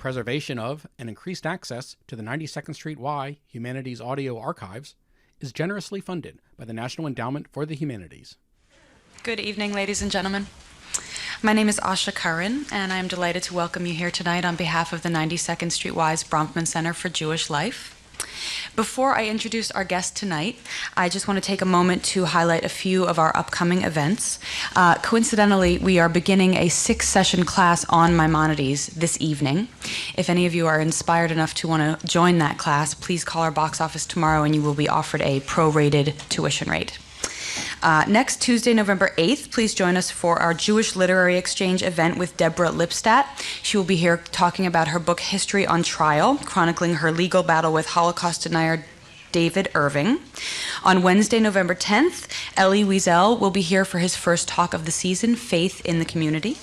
preservation of and increased access to the 92nd Street Y Humanities Audio Archives is generously funded by the National Endowment for the Humanities. Good evening, ladies and gentlemen. My name is Asha Curran, and I am delighted to welcome you here tonight on behalf of the 92nd Street Y's Bronfman Center for Jewish Life. Before I introduce our guest tonight, I just want to take a moment to highlight a few of our upcoming events. Coincidentally, we are beginning a 6-session class on Maimonides this evening. If any of you are inspired enough to want to join that class, please call our box office tomorrow and you will be offered a prorated tuition rate. Next Tuesday, November 8th, please join us for our Jewish Literary Exchange event with Deborah Lipstadt. She will be here talking about her book, History on Trial, chronicling her legal battle with Holocaust denier David Irving. On Wednesday, November 10th, Elie Wiesel will be here for his first talk of the season, Faith in the Community.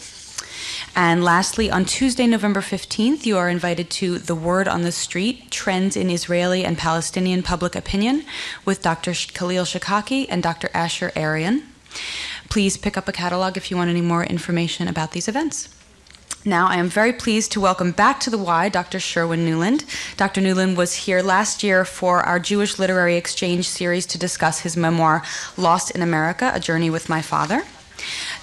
And lastly, on Tuesday, November 15th, you are invited to The Word on the Street, Trends in Israeli and Palestinian Public Opinion with Dr. Khalil Shikaki and Dr. Asher Arian. Please pick up a catalog if you want any more information about these events. Now, I am very pleased to welcome back to the Y Dr. Sherwin Nuland. Dr. Nuland was here last year for our Jewish Literary Exchange series to discuss his memoir, Lost in America, A Journey with My Father.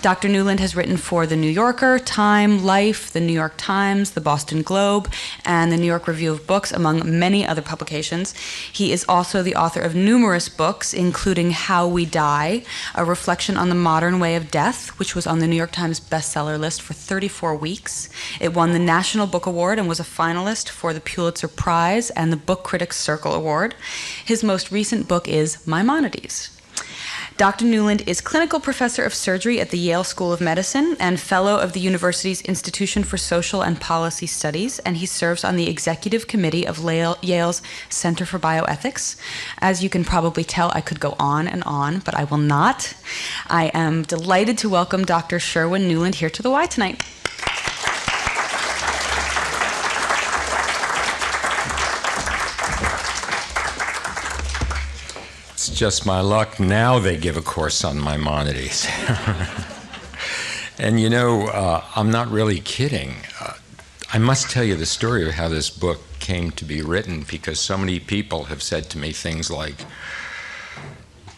Dr. Nuland has written for The New Yorker, Time, Life, The New York Times, The Boston Globe, and The New York Review of Books, among many other publications. He is also the author of numerous books, including How We Die, a reflection on the modern way of death, which was on the New York Times bestseller list for 34 weeks. It won the National Book Award and was a finalist for the Pulitzer Prize and the Book Critics Circle Award. His most recent book is Maimonides. Dr. Nuland is clinical professor of surgery at the Yale School of Medicine and fellow of the university's Institution for Social and Policy Studies, and he serves on the executive committee of Yale's Center for Bioethics. As you can probably tell, I could go on, but I will not. I am delighted to welcome Dr. Sherwin Nuland here to the Y tonight. Just my luck, now they give a course on Maimonides. And you know, I'm not really kidding. I must tell you the story of how this book came to be written, because so many people have said to me things like,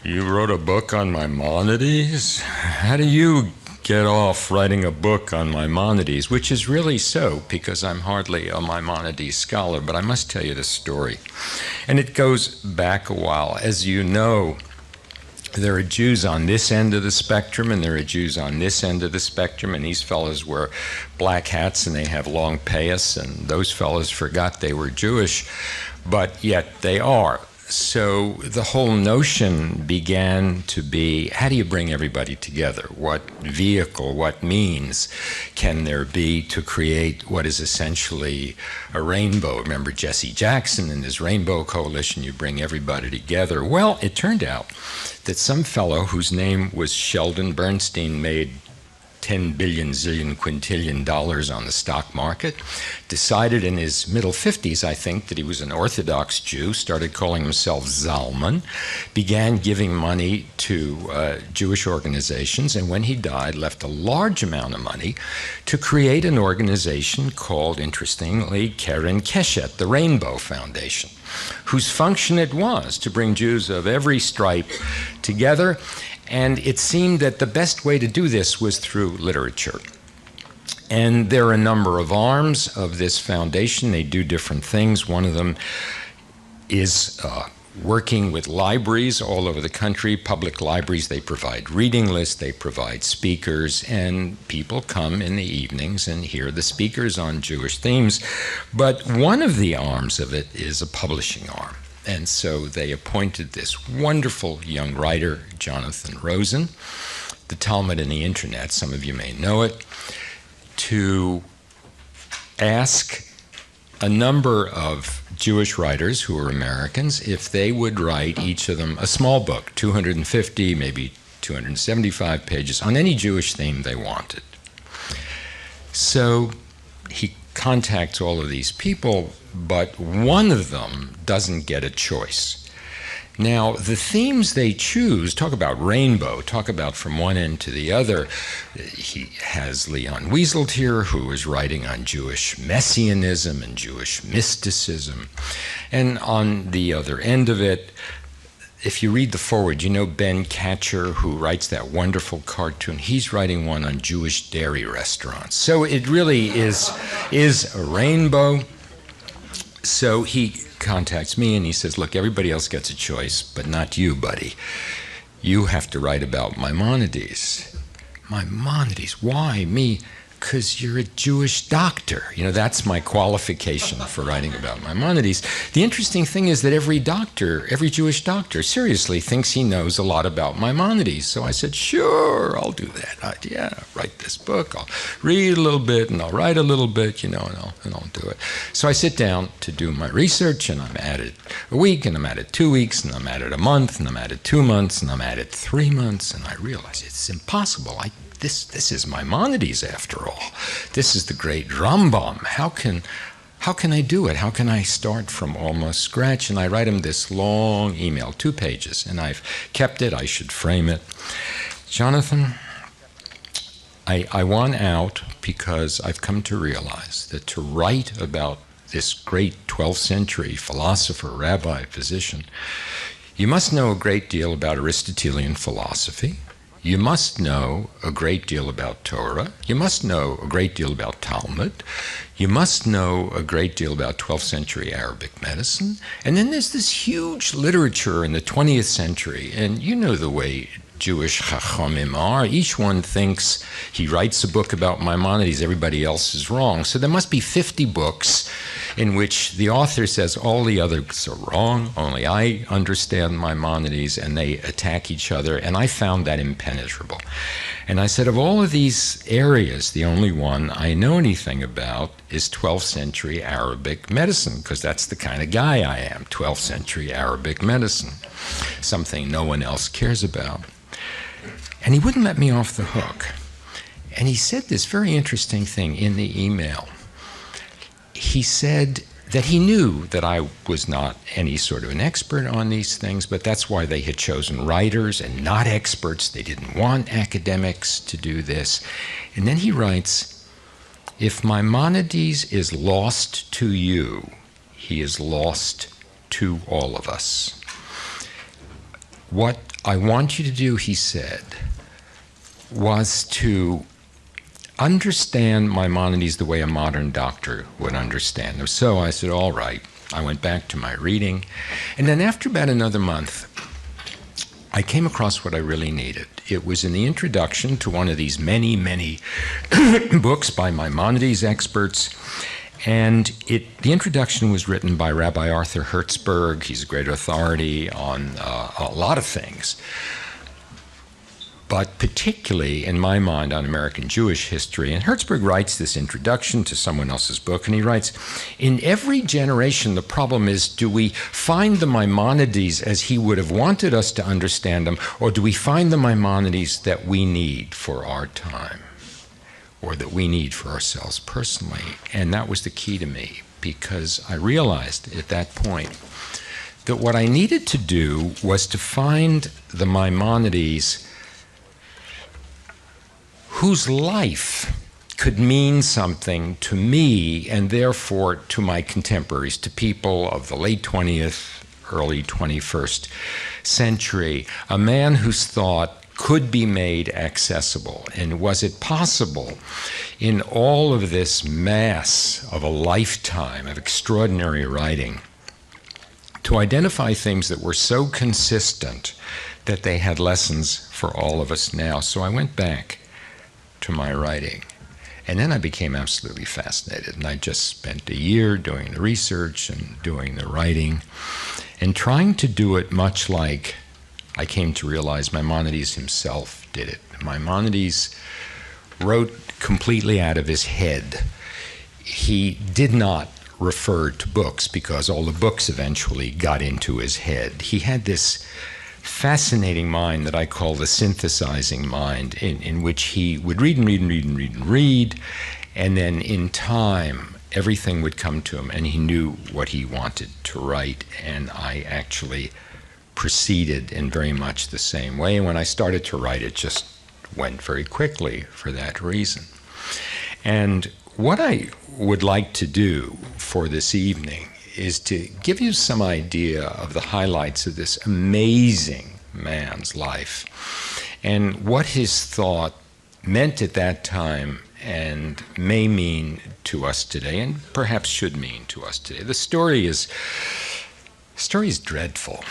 "You wrote a book on Maimonides? How do you get off writing a book on Maimonides?" Which is really so, because I'm hardly a Maimonides scholar, but I must tell you the story. And it goes back a while. As you know, there are Jews on this end of the spectrum, and there are Jews on this end of the spectrum, and these fellows wear black hats and they have long payas, and those fellows forgot they were Jewish, but yet they are. So the whole notion began to be, how do you bring everybody together? What vehicle, what means can there be to create what is essentially a rainbow? Remember Jesse Jackson and his Rainbow Coalition, you bring everybody together. Well, it turned out that some fellow whose name was Sheldon Bernstein made 10 billion zillion quintillion dollars on the stock market, decided in his middle 50s, I think, that he was an Orthodox Jew, started calling himself Zalman, began giving money to Jewish organizations, and when he died, left a large amount of money to create an organization called, interestingly, Keren Keshet, the Rainbow Foundation, whose function it was to bring Jews of every stripe together. And it seemed that the best way to do this was through literature. And there are a number of arms of this foundation. They do different things. One of them is working with libraries all over the country, public libraries. They provide reading lists, they provide speakers, and people come in the evenings and hear the speakers on Jewish themes. But one of the arms of it is a publishing arm. And so they appointed this wonderful young writer, Jonathan Rosen, The Talmud and the Internet, some of you may know it, to ask a number of Jewish writers who are Americans if they would write, each of them, a small book, 250, maybe 275 pages, on any Jewish theme they wanted. So he contacts all of these people, but one of them doesn't get a choice. Now, the themes they choose, talk about rainbow, talk about from one end to the other. He has Leon Wieseltier, who is writing on Jewish messianism and Jewish mysticism. And on the other end of it, if you read the foreword, you know Ben Katcher, who writes that wonderful cartoon. He's writing one on Jewish dairy restaurants. So it really is a rainbow. So he contacts me and he says, look, everybody else gets a choice, but not you, buddy. You have to write about Maimonides. Maimonides, why me? Because you're a Jewish doctor. You know, that's my qualification for writing about Maimonides. The interesting thing is that every Jewish doctor, seriously thinks he knows a lot about Maimonides. So I said, sure, I'll do that. Write this book. I'll read a little bit, and I'll write a little bit, and I'll do it. So I sit down to do my research, and I'm at it a week, and I'm at it 2 weeks, and I'm at it a month, and I'm at it 2 months, and I'm at it 3 months, and I realize it's impossible. This is Maimonides after all. This is the great Rambam. How can I do it? How can I start from almost scratch? And I write him this long email, 2 pages, and I've kept it. I should frame it. Jonathan, I want out because I've come to realize that to write about this great 12th century philosopher, rabbi, physician, you must know a great deal about Aristotelian philosophy. You must know a great deal about Torah. You must know a great deal about Talmud. You must know a great deal about 12th century Arabic medicine. And then there's this huge literature in the 20th century. And you know the way Jewish chachamim are. Each one thinks he writes a book about Maimonides, everybody else is wrong. So there must be 50 books in which the author says all the others are wrong, only I understand Maimonides, and they attack each other, and I found that impenetrable. And I said, of all of these areas, the only one I know anything about is 12th century Arabic medicine, because that's the kind of guy I am, 12th century Arabic medicine, something no one else cares about. And he wouldn't let me off the hook. And he said this very interesting thing in the email. He said that he knew that I was not any sort of an expert on these things, but that's why they had chosen writers and not experts. They didn't want academics to do this. And then he writes, if Maimonides is lost to you, he is lost to all of us. What I want you to do, he said, was to understand Maimonides the way a modern doctor would understand him. So I said, all right. I went back to my reading. And then after about another month, I came across what I really needed. It was in the introduction to one of these many, many books by Maimonides experts. And the introduction was written by Rabbi Arthur Hertzberg. He's a great authority on a lot of things, but particularly, in my mind, on American Jewish history. And Hertzberg writes this introduction to someone else's book, and he writes, in every generation, the problem is, do we find the Maimonides as he would have wanted us to understand them, or do we find the Maimonides that we need for our time, or that we need for ourselves personally? And that was the key to me, because I realized at that point that what I needed to do was to find the Maimonides whose life could mean something to me and therefore to my contemporaries, to people of the late 20th, early 21st century, a man whose thought could be made accessible. And was it possible in all of this mass of a lifetime of extraordinary writing to identify things that were so consistent that they had lessons for all of us now? So I went back to my writing. And then I became absolutely fascinated. And I just spent a year doing the research and doing the writing and trying to do it much like I came to realize Maimonides himself did it. Maimonides wrote completely out of his head. He did not refer to books because all the books eventually got into his head. He had this fascinating mind that I call the synthesizing mind, in which he would read and read and read and read and read, and then in time everything would come to him and he knew what he wanted to write. And I actually proceeded in very much the same way. And when I started to write, it just went very quickly for that reason. And what I would like to do for this evening is to give you some idea of the highlights of this amazing man's life and what his thought meant at that time and may mean to us today, and perhaps should mean to us today. The story is dreadful,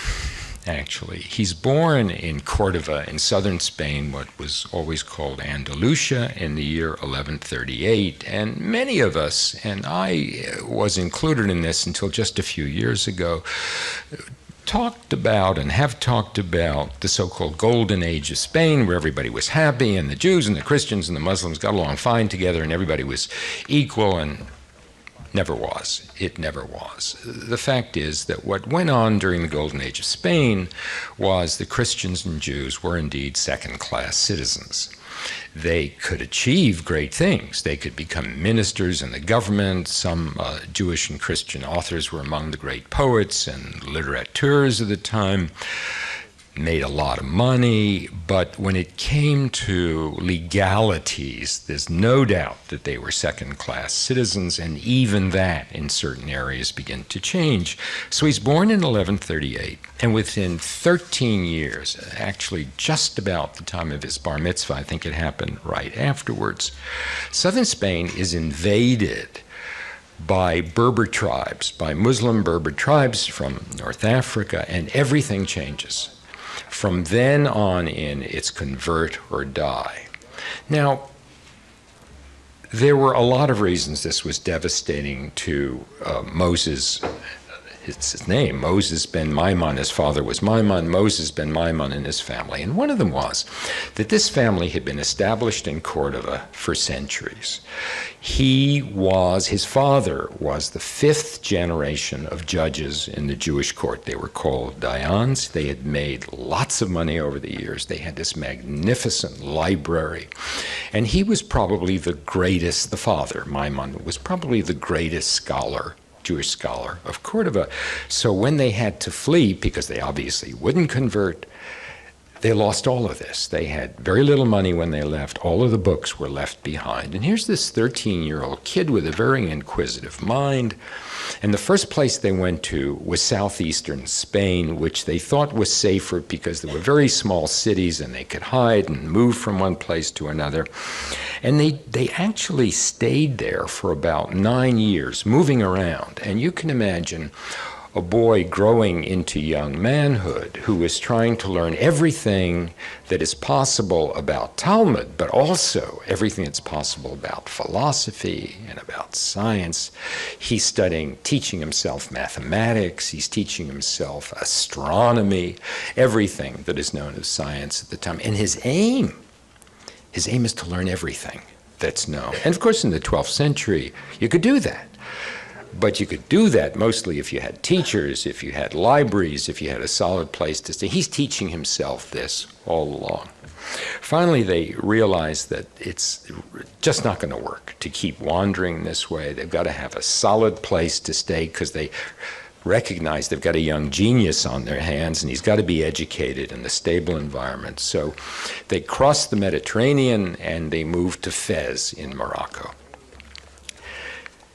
actually. He's born in Cordova in southern Spain, what was always called Andalusia, in the year 1138. And many of us, and I was included in this until just a few years ago, talked about and have talked about the so-called Golden Age of Spain, where everybody was happy, and the Jews and the Christians and the Muslims got along fine together, and everybody was equal, and never was. It never was. The fact is that what went on during the Golden Age of Spain was the Christians and Jews were indeed second-class citizens. They could achieve great things. They could become ministers in the government. Some Jewish and Christian authors were among the great poets and litterateurs of the time, made a lot of money, but when it came to legalities, there's no doubt that they were second-class citizens, and even that in certain areas began to change. So he's born in 1138, and within 13 years, actually just about the time of his bar mitzvah, I think it happened right afterwards, southern Spain is invaded by Berber tribes, by Muslim Berber tribes from North Africa, and everything changes. From then on in, it's convert or die. Now, there were a lot of reasons this was devastating to Moses. It's his name, Moses ben Maimon. His father was Maimon, Moses ben Maimon and his family. And one of them was that this family had been established in Cordova for centuries. His father was the fifth generation of judges in the Jewish court. They were called Dayans. They had made lots of money over the years. They had this magnificent library. And he was probably the greatest, the father, Maimon, was probably the greatest scholar, Jewish scholar of Cordova. So when they had to flee, because they obviously wouldn't convert, they lost all of this. They had very little money when they left. All of the books were left behind. And here's this 13-year-old kid with a very inquisitive mind. And the first place they went to was southeastern Spain, which they thought was safer because there were very small cities and they could hide and move from one place to another. And they actually stayed there for about 9 years, moving around. And you can imagine a boy growing into young manhood who is trying to learn everything that is possible about Talmud, but also everything that's possible about philosophy and about science. He's teaching himself mathematics, he's teaching himself astronomy, everything that is known as science at the time. And his aim is to learn everything that's known. And of course, in the 12th century, you could do that. But you could do that mostly if you had teachers, if you had libraries, if you had a solid place to stay. He's teaching himself this all along. Finally, they realized that it's just not going to work to keep wandering this way. They've got to have a solid place to stay because they recognize they've got a young genius on their hands and he's got to be educated in a stable environment. So they crossed the Mediterranean and they moved to Fez in Morocco.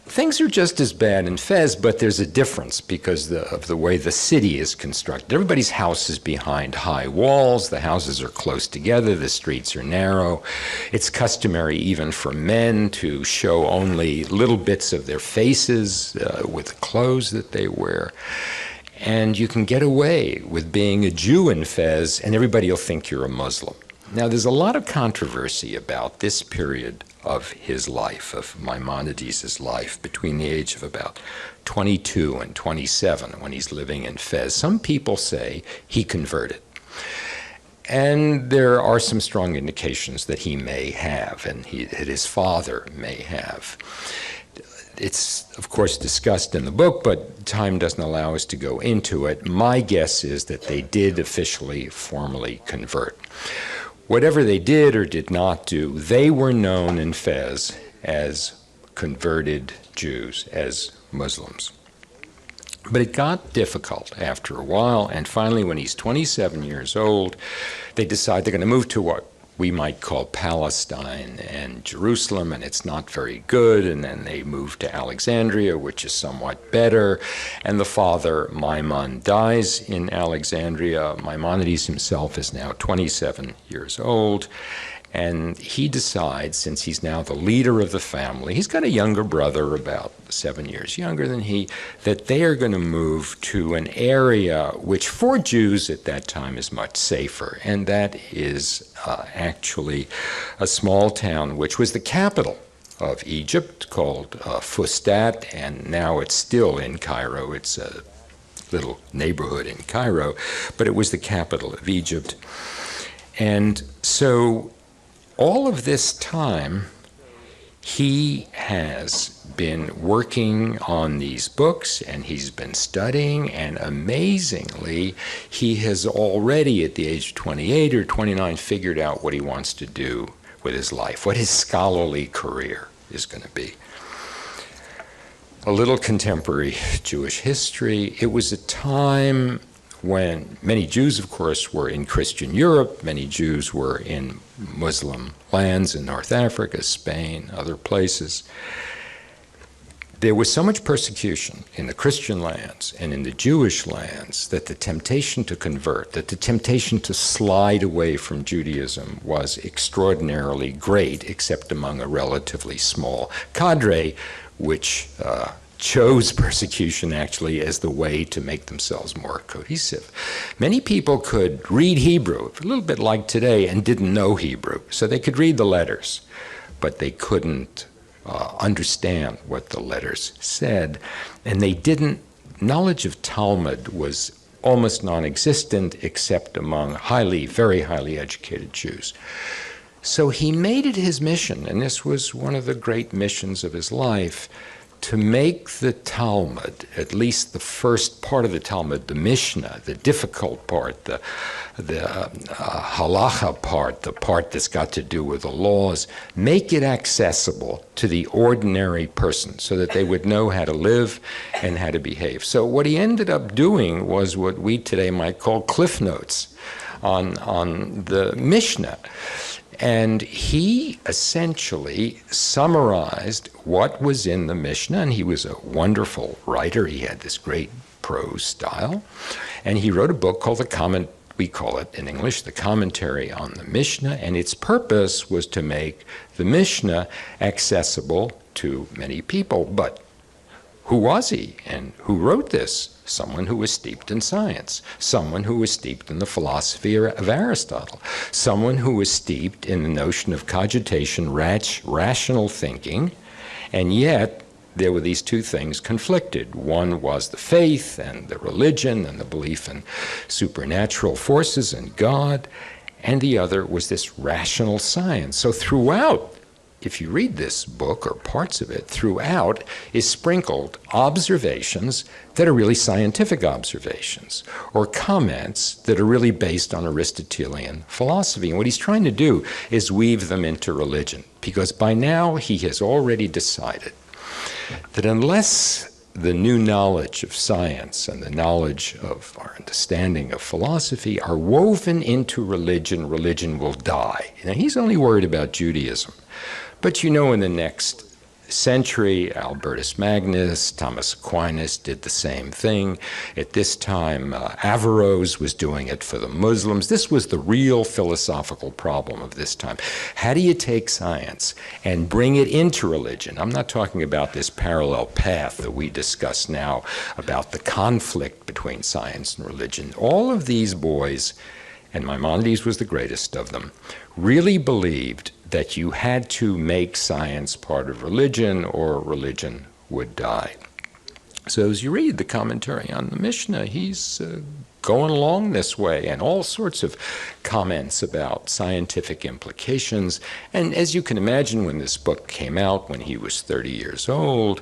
Things are just as bad in Fez, but there's a difference because of the way the city is constructed. Everybody's house is behind high walls. The houses are close together. The streets are narrow. It's customary even for men to show only little bits of their faces with the clothes that they wear. And you can get away with being a Jew in Fez, and everybody will think you're a Muslim. Now, there's a lot of controversy about this period of his life, of Maimonides' life, between the age of about 22 and 27 when he's living in Fez. Some people say he converted. And there are some strong indications that he may have, and that his father may have. It's, of course, discussed in the book, but time doesn't allow us to go into it. My guess is that they did officially, formally convert. Whatever they did or did not do, they were known in Fez as converted Jews, as Muslims. But it got difficult after a while, and finally when he's 27 years old, they decide they're going to move to what we might call Palestine and Jerusalem, and it's not very good, and then they move to Alexandria, which is somewhat better, and the father, Maimon, dies in Alexandria. Maimonides himself is now 27 years old, and he decides, since he's now the leader of the family, he's got a younger brother about 7 years younger than he, that they are going to move to an area which for Jews at that time is much safer, and that is actually a small town which was the capital of Egypt called Fustat, and now it's still in Cairo. It's a little neighborhood in Cairo, but it was the capital of Egypt. And so all of this time, he has been working on these books, and he's been studying, and amazingly, he has already, at the age of 28 or 29, figured out what he wants to do with his life, what his scholarly career is going to be. A little contemporary Jewish history. It was a time when many Jews, of course, were in Christian Europe, many Jews were in Muslim lands in North Africa, Spain, other places. There was so much persecution in the Christian lands and in the Jewish lands that the temptation to convert, that the temptation to slide away from Judaism was extraordinarily great, except among a relatively small cadre, which chose persecution actually as the way to make themselves more cohesive. Many people could read Hebrew, a little bit like today, and didn't know Hebrew. So they could read the letters, but they couldn't understand what the letters said. And they didn't, knowledge of Talmud was almost non-existent except among very highly educated Jews. So he made it his mission, and this was one of the great missions of his life, to make the Talmud, at least the first part of the Talmud, the Mishneh, the difficult part, the halacha part, the part that's got to do with the laws, make it accessible to the ordinary person so that they would know how to live and how to behave. So what he ended up doing was what we today might call cliff notes on the Mishneh. And he essentially summarized what was in the Mishneh, and he was a wonderful writer. He had this great prose style, and he wrote a book called we call it in English, the Commentary on the Mishneh, and its purpose was to make the Mishneh accessible to many people. But who was he, and who wrote this? Someone who was steeped in science, someone who was steeped in the philosophy of Aristotle, someone who was steeped in the notion of cogitation, rational thinking, and yet there were these two things conflicted. One was the faith and the religion and the belief in supernatural forces and God, and the other was this rational science. So throughout, if you read this book, or parts of it, throughout is sprinkled observations that are really scientific observations, or comments that are really based on Aristotelian philosophy. And what he's trying to do is weave them into religion, because by now he has already decided that unless the new knowledge of science and the knowledge of our understanding of philosophy are woven into religion, religion will die. Now, he's only worried about Judaism. But you know, in the next century, Albertus Magnus, Thomas Aquinas did the same thing. At this time, Averroes was doing it for the Muslims. This was the real philosophical problem of this time. How do you take science and bring it into religion? I'm not talking about this parallel path that we discuss now about the conflict between science and religion. All of these boys, and Maimonides was the greatest of them, really believed that you had to make science part of religion or religion would die. So as you read the commentary on the Mishneh, he's going along this way, and all sorts of comments about scientific implications. And as you can imagine, when this book came out when he was 30 years old,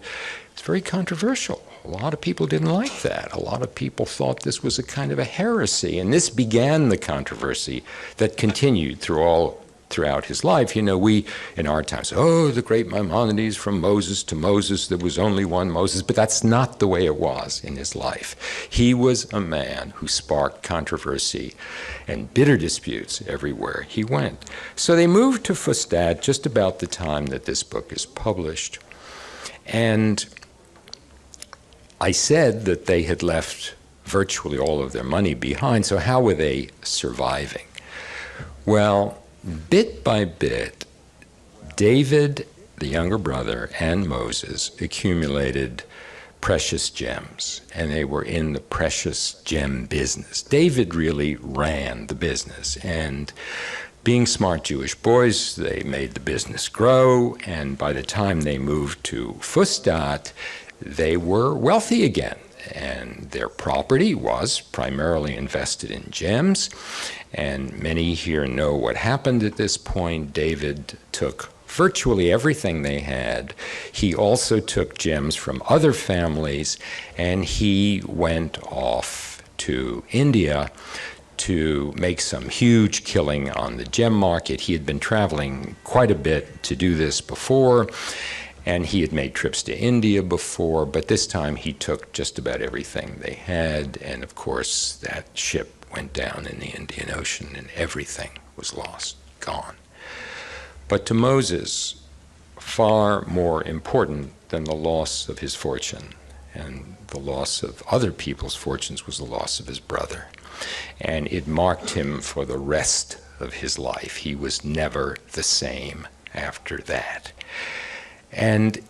it's very controversial. A lot of people didn't like that. A lot of people thought this was a kind of a heresy, and this began the controversy that continued through all throughout his life. You know, we, in our times, oh, the great Maimonides, from Moses to Moses, there was only one Moses, but that's not the way it was in his life. He was a man who sparked controversy and bitter disputes everywhere he went. So they moved to Fustad just about the time that this book is published. And I said that they had left virtually all of their money behind, so how were they surviving? Well, bit by bit, David, the younger brother, and Moses accumulated precious gems, and they were in the precious gem business. David really ran the business, and being smart Jewish boys, they made the business grow, and by the time they moved to Fustat, they were wealthy again, and their property was primarily invested in gems. And many here know what happened at this point. David took virtually everything they had. He also took gems from other families, and he went off to India to make some huge killing on the gem market. He had been traveling quite a bit to do this before, and he had made trips to India before, but this time he took just about everything they had, and of course that ship went down in the Indian Ocean and everything was lost, gone. But to Moses, far more important than the loss of his fortune and the loss of other people's fortunes was the loss of his brother. And it marked him for the rest of his life. He was never the same after that. And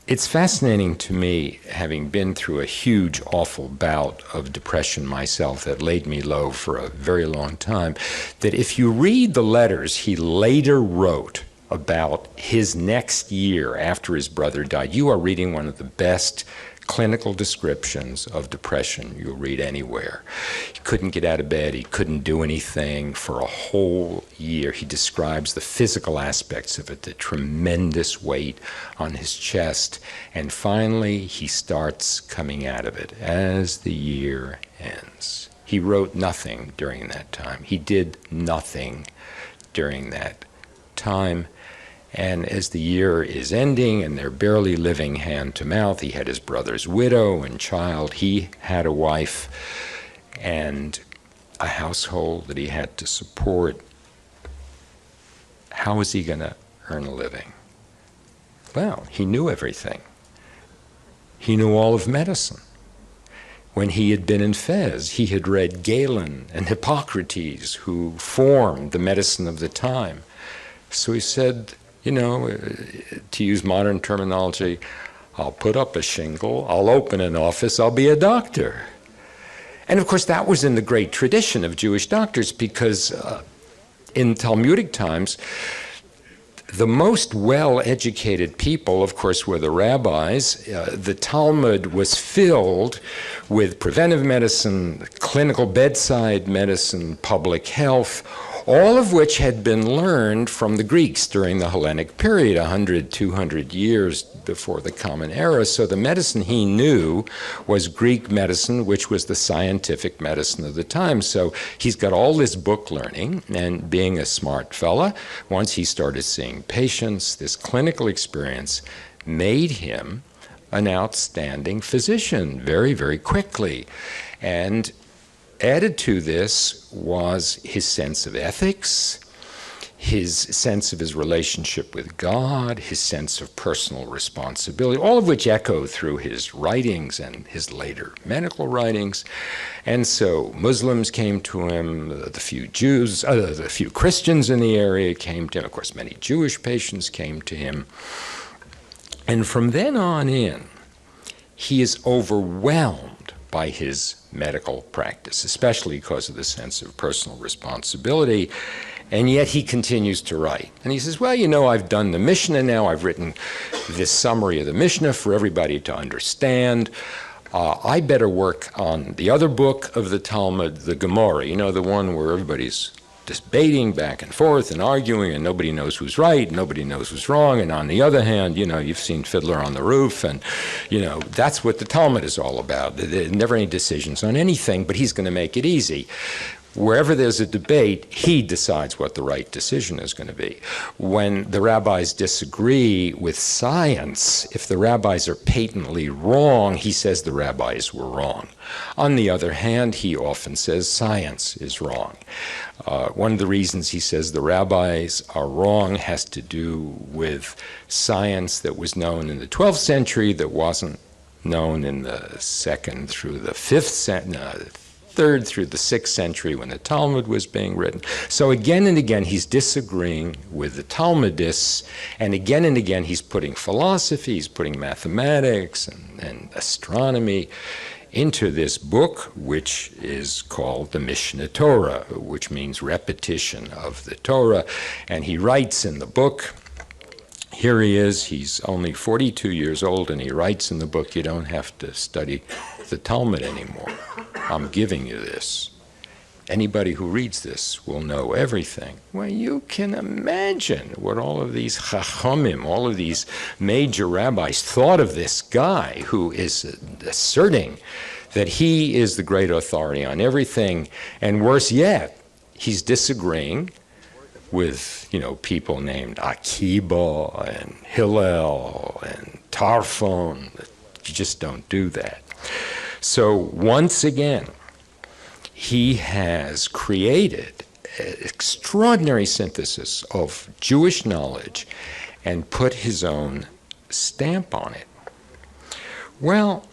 it's fascinating to me, having been through a huge, awful bout of depression myself that laid me low for a very long time, that if you read the letters he later wrote about his next year after his brother died, you are reading one of the best clinical descriptions of depression you'll read anywhere. He couldn't get out of bed, he couldn't do anything for a whole year. He describes the physical aspects of it, the tremendous weight on his chest, and finally he starts coming out of it as the year ends. He wrote nothing during that time. He did nothing during that time. And as the year is ending and they're barely living hand to mouth, he had his brother's widow and child. He had a wife and a household that he had to support. How was he going to earn a living? Well, he knew everything. He knew all of medicine. When he had been in Fez, he had read Galen and Hippocrates, who formed the medicine of the time. So he said, you know, to use modern terminology, I'll put up a shingle, I'll open an office, I'll be a doctor. And of course that was in the great tradition of Jewish doctors, because in Talmudic times, the most well-educated people, of course, were the rabbis. The Talmud was filled with preventive medicine, clinical bedside medicine, public health, all of which had been learned from the Greeks during the Hellenic period, 100, 200 years before the Common Era. So the medicine he knew was Greek medicine, which was the scientific medicine of the time. So he's got all this book learning, and being a smart fella, once he started seeing patients, this clinical experience made him an outstanding physician very, very quickly. And added to this was his sense of ethics, his sense of his relationship with God, his sense of personal responsibility, all of which echo through his writings and his later medical writings. And so Muslims came to him, the few Jews, the few Christians in the area came to him, of course many Jewish patients came to him. And from then on in, he is overwhelmed by his medical practice, especially because of the sense of personal responsibility, and yet he continues to write. And he says, well, you know, I've done the Mishneh now, I've written this summary of the Mishneh for everybody to understand. I better work on the other book of the Talmud, the Gemara, you know, the one where everybody's debating back and forth and arguing, and nobody knows who's right, nobody knows who's wrong. And on the other hand, you know, you've seen Fiddler on the Roof, and, you know, that's what the Talmud is all about. There are never any decisions on anything, but he's going to make it easy. Wherever there's a debate, he decides what the right decision is going to be. When the rabbis disagree with science, if the rabbis are patently wrong, he says the rabbis were wrong. On the other hand, he often says science is wrong. One of the reasons he says the rabbis are wrong has to do with science that was known in the 12th century that wasn't known in the 2nd through the 5th century, 3rd through the 6th century when the Talmud was being written. So again and again he's disagreeing with the Talmudists, and again he's putting philosophy, he's putting mathematics and astronomy into this book, which is called the Mishneh Torah, which means repetition of the Torah. And he writes in the book, here he is, he's only 42 years old, and he writes in the book, you don't have to study the Talmud anymore. I'm giving you this. Anybody who reads this will know everything. Well, you can imagine what all of these chachamim, all of these major rabbis thought of this guy who is asserting that he is the great authority on everything. And worse yet, he's disagreeing with, people named Akiba and Hillel and Tarfon. You just don't do that. So once again, he has created an extraordinary synthesis of Jewish knowledge and put his own stamp on it. Well,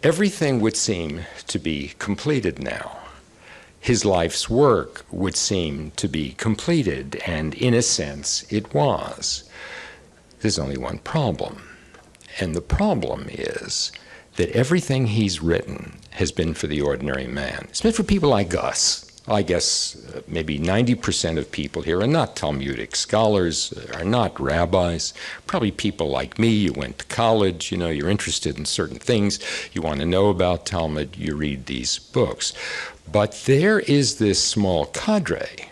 everything would seem to be completed now. His life's work would seem to be completed, and in a sense, it was. There's only one problem, and the problem is that everything he's written has been for the ordinary man. It's been for people like us. I guess maybe 90% of people here are not Talmudic scholars, are not rabbis, probably people like me. You went to college, you're interested in certain things, you want to know about Talmud, you read these books. But there is this small cadre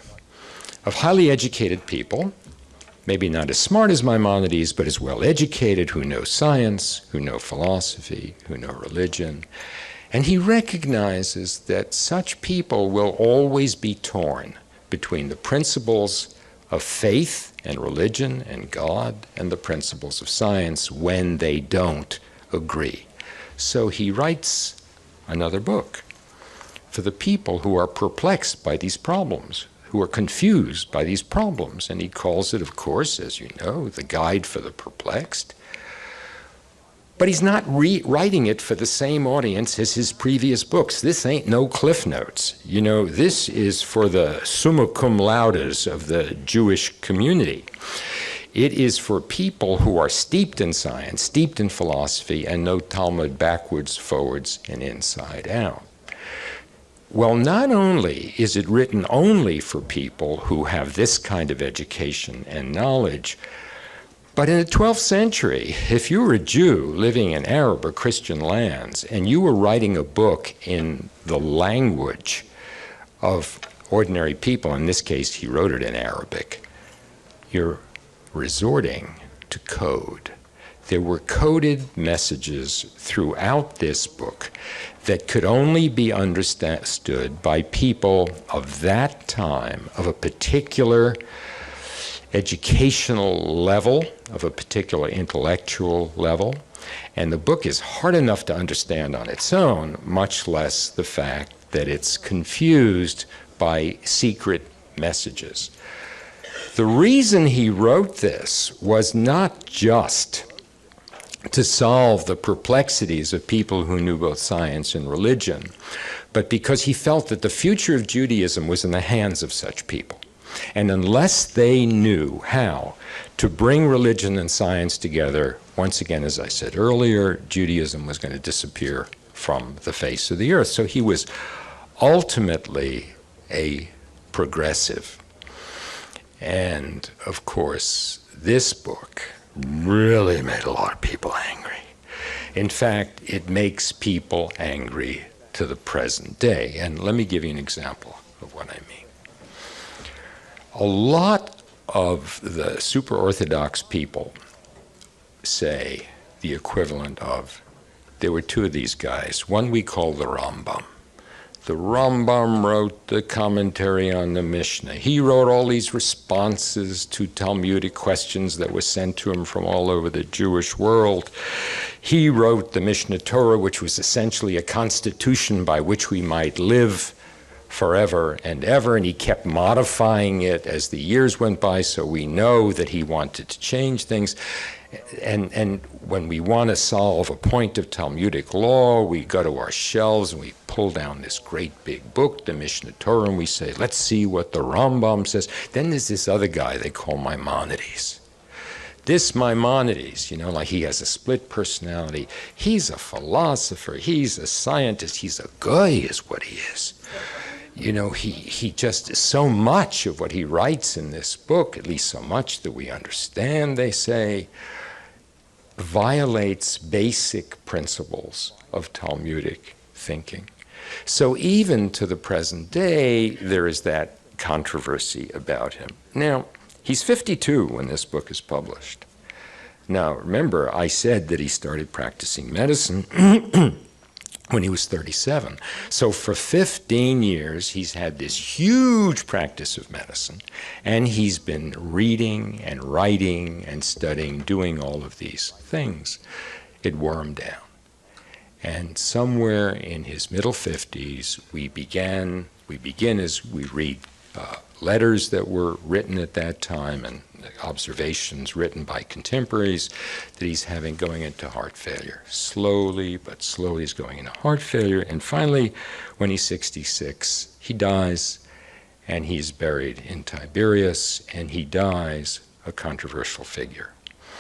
of highly educated people, maybe not as smart as Maimonides, but as well educated, who know science, who know philosophy, who know religion. And he recognizes that such people will always be torn between the principles of faith and religion and God and the principles of science when they don't agree. So he writes another book for the people who are perplexed by these problems, who are confused by these problems. And he calls it, of course, as you know, the Guide for the Perplexed. But he's not writing it for the same audience as his previous books. This ain't no Cliff Notes. This is for the summa cum laudes of the Jewish community. It is for people who are steeped in science, steeped in philosophy, and know Talmud backwards, forwards, and inside out. Well, not only is it written only for people who have this kind of education and knowledge, but in the 12th century, if you were a Jew living in Arab or Christian lands and you were writing a book in the language of ordinary people, in this case he wrote it in Arabic, you're resorting to code. There were coded messages throughout this book that could only be understood by people of that time, of a particular educational level, of a particular intellectual level. And the book is hard enough to understand on its own, much less the fact that it's confused by secret messages. The reason he wrote this was not just to solve the perplexities of people who knew both science and religion, but because he felt that the future of Judaism was in the hands of such people. And unless they knew how to bring religion and science together, once again, as I said earlier, Judaism was going to disappear from the face of the earth. So he was ultimately a progressive. And, of course, this book really made a lot of people angry. In fact, it makes people angry to the present day. And let me give you an example of what I mean. A lot of the super-Orthodox people say the equivalent of, there were two of these guys. One we call the Rambam. The Rambam wrote the commentary on the Mishneh. He wrote all these responses to Talmudic questions that were sent to him from all over the Jewish world. He wrote the Mishneh Torah, which was essentially a constitution by which we might live forever and ever, and he kept modifying it as the years went by, so we know that he wanted to change things. And when we want to solve a point of Talmudic law, we go to our shelves and we pull down this great big book, the Mishneh Torah, and we say, let's see what the Rambam says. Then there's this other guy they call Maimonides. This Maimonides, like he has a split personality. He's a philosopher. He's a scientist. He's a guy is what he is. He just, so much of what he writes in this book, at least so much that we understand, they say, violates basic principles of Talmudic thinking. So even to the present day, there is that controversy about him. Now, he's 52 when this book is published. Now, remember, I said that he started practicing medicine when he was 37. So for 15 years, he's had this huge practice of medicine, and he's been reading and writing and studying, doing all of these things. It wore him down. And somewhere in his middle 50s, we begin as we read letters that were written at that time and observations written by contemporaries that he's going into heart failure. Slowly, but slowly he's going into heart failure. And finally, when he's 66, he dies, and he's buried in Tiberias, and he dies a controversial figure.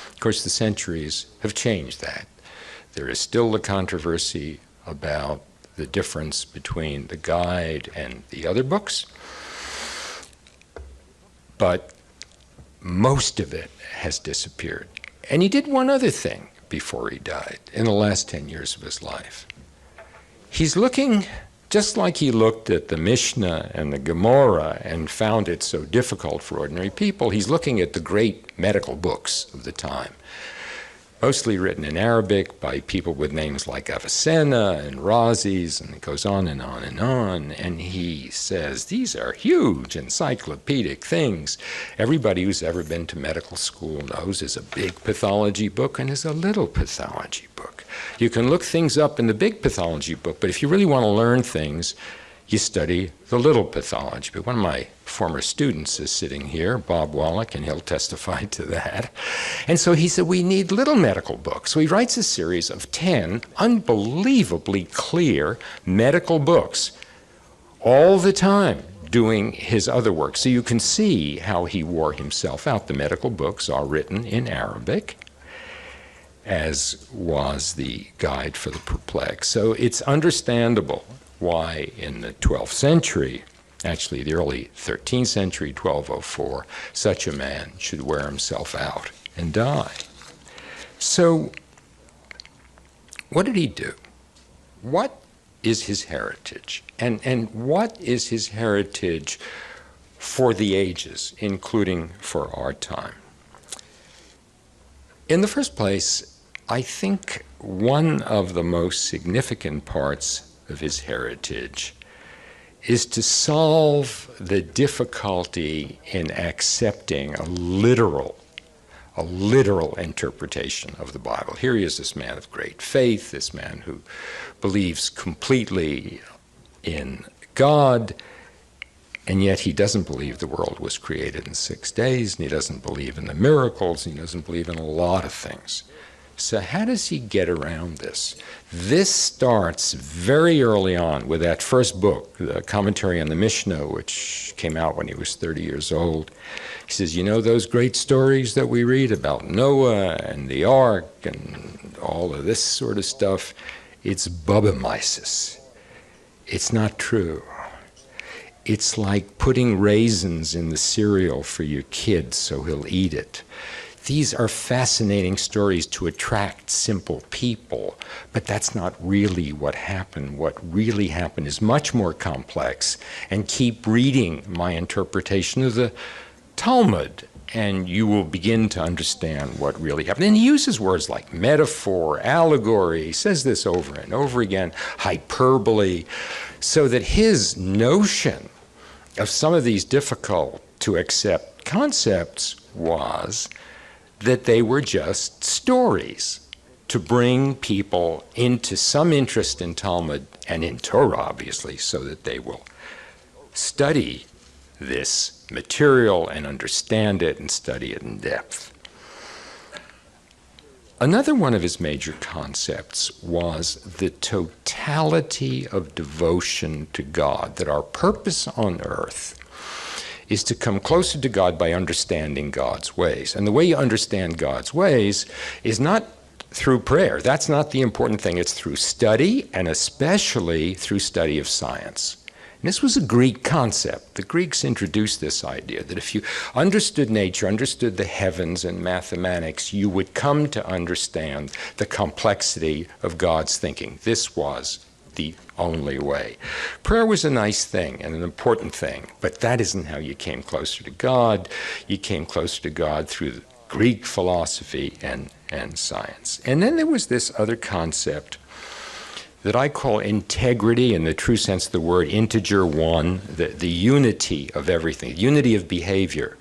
Of course, the centuries have changed that. There is still the controversy about the difference between the Guide and the other books, but most of it has disappeared. And he did one other thing before he died in the last 10 years of his life. He's looking, just like he looked at the Mishneh and the Gemara and found it so difficult for ordinary people, he's looking at the great medical books of the time, mostly written in Arabic by people with names like Avicenna and Razis, and it goes on and on and on. And he says, these are huge encyclopedic things. Everybody who's ever been to medical school knows there's a big pathology book and there's a little pathology book. You can look things up in the big pathology book, but if you really want to learn things, you study the little pathology. But one of my former students is sitting here, Bob Wallach, and he'll testify to that. And so he said, we need little medical books. So he writes a series of 10 unbelievably clear medical books all the time doing his other work. So you can see how he wore himself out. The medical books are written in Arabic, as was the Guide for the Perplexed. So it's understandable why in the 12th century, actually the early 13th century, 1204, such a man should wear himself out and die. So what did he do? What is his heritage? And what is his heritage for the ages, including for our time? In the first place, I think one of the most significant parts of his heritage is to solve the difficulty in accepting a literal interpretation of the Bible. Here he is, this man of great faith, this man who believes completely in God, and yet he doesn't believe the world was created in 6 days, and he doesn't believe in the miracles, and he doesn't believe in a lot of things. So how does he get around this? This starts very early on with that first book, the commentary on the Mishneh, which came out when he was 30 years old. He says, you know those great stories that we read about Noah and the ark and all of this sort of stuff? It's bubamyces. It's not true. It's like putting raisins in the cereal for your kid so he'll eat it. These are fascinating stories to attract simple people, but that's not really what happened. What really happened is much more complex. And keep reading my interpretation of the Talmud, and you will begin to understand what really happened. And he uses words like metaphor, allegory. He says this over and over again, hyperbole. So that his notion of some of these difficult to accept concepts was that they were just stories to bring people into some interest in Talmud and in Torah, obviously, so that they will study this material and understand it and study it in depth. Another one of his major concepts was the totality of devotion to God, that our purpose on earth is to come closer to God by understanding God's ways. And the way you understand God's ways is not through prayer. That's not the important thing. It's through study, and especially through study of science. And this was a Greek concept. The Greeks introduced this idea that if you understood nature, understood the heavens and mathematics, you would come to understand the complexity of God's thinking. This was the only way. Prayer was a nice thing and an important thing, but that isn't how you came closer to God. You came closer to God through Greek philosophy and science. And then there was this other concept that I call integrity, in the true sense of the word, integer one, the unity of everything, unity of behavior.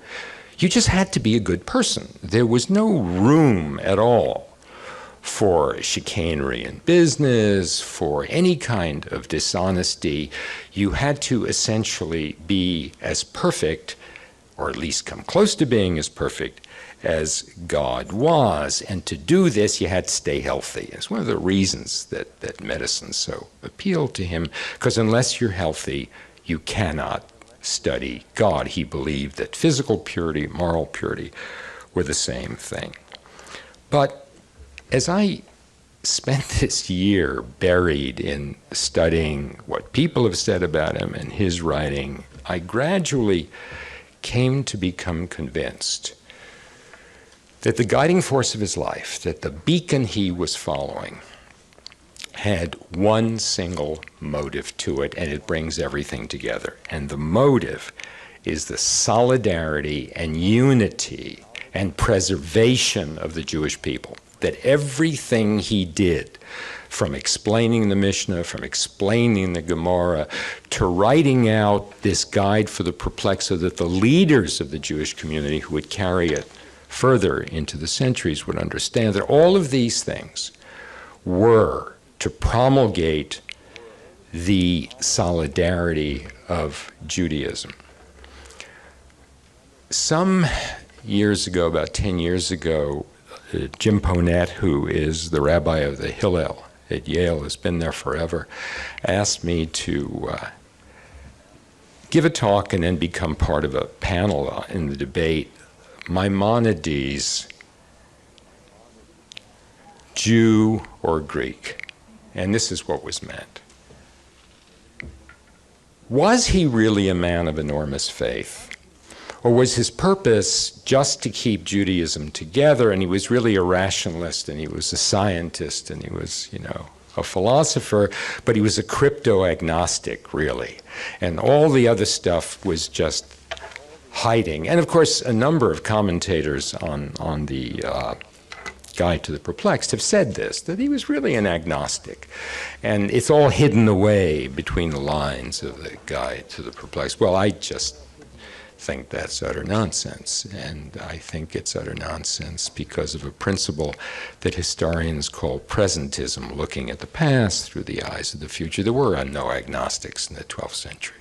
You just had to be a good person. There was no room at all for chicanery in business, for any kind of dishonesty. You had to essentially be as perfect, or at least come close to being as perfect, as God was. And to do this, you had to stay healthy. It's one of the reasons that medicine so appealed to him, because unless you're healthy, you cannot study God. He believed that physical purity, moral purity were the same thing. But as I spent this year buried in studying what people have said about him and his writing, I gradually came to become convinced that the guiding force of his life, that the beacon he was following, had one single motive to it, and it brings everything together. And the motive is the solidarity and unity and preservation of the Jewish people. That everything he did, from explaining the Mishneh, from explaining the Gemara, to writing out this guide for the perplexed, so that the leaders of the Jewish community who would carry it further into the centuries would understand that all of these things were to promulgate the solidarity of Judaism. Some years ago, about 10 years ago, Jim Ponette, who is the rabbi of the Hillel at Yale, has been there forever, asked me to give a talk and then become part of a panel in the debate, Maimonides, Jew or Greek. And this is what was meant. Was he really a man of enormous faith? Or was his purpose just to keep Judaism together, and he was really a rationalist, and he was a scientist, and he was, a philosopher, but he was a crypto-agnostic, really. And all the other stuff was just hiding. And of course, a number of commentators on the Guide to the Perplexed have said this, that he was really an agnostic. And it's all hidden away between the lines of the Guide to the Perplexed. Well, I just think that's utter nonsense. And I think it's utter nonsense because of a principle that historians call presentism, looking at the past through the eyes of the future. There were no agnostics in the 12th century.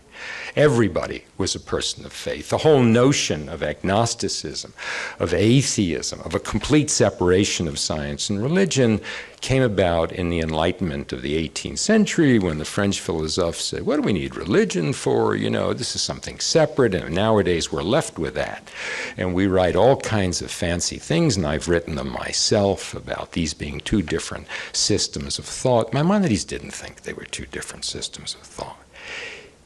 Everybody was a person of faith. The whole notion of agnosticism, of atheism, of a complete separation of science and religion came about in the Enlightenment of the 18th century when the French philosophers said, what do we need religion for? This is something separate, and nowadays we're left with that. And we write all kinds of fancy things, and I've written them myself about these being two different systems of thought. Maimonides didn't think they were two different systems of thought.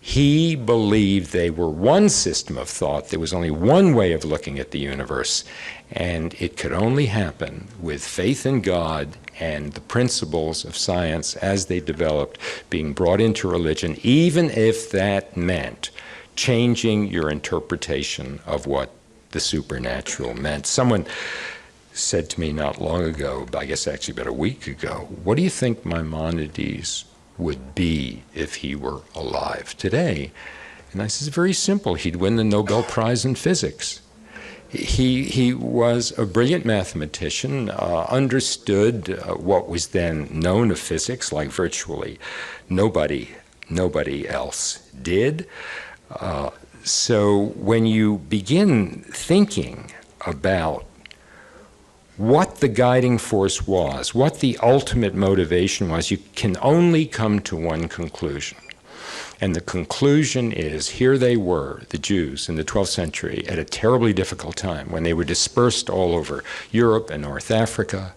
He believed they were one system of thought. There was only one way of looking at the universe, and it could only happen with faith in God and the principles of science as they developed being brought into religion, even if that meant changing your interpretation of what the supernatural meant. Someone said to me not long ago, I guess actually about a week ago, what do you think Maimonides would be if he were alive today? And I said, very simple. He'd win the Nobel Prize in physics. He was a brilliant mathematician, understood what was then known of physics like virtually nobody else did. So when you begin thinking about what the guiding force was, what the ultimate motivation was, you can only come to one conclusion. And the conclusion is, here they were, the Jews in the 12th century, at a terribly difficult time, when they were dispersed all over Europe and North Africa,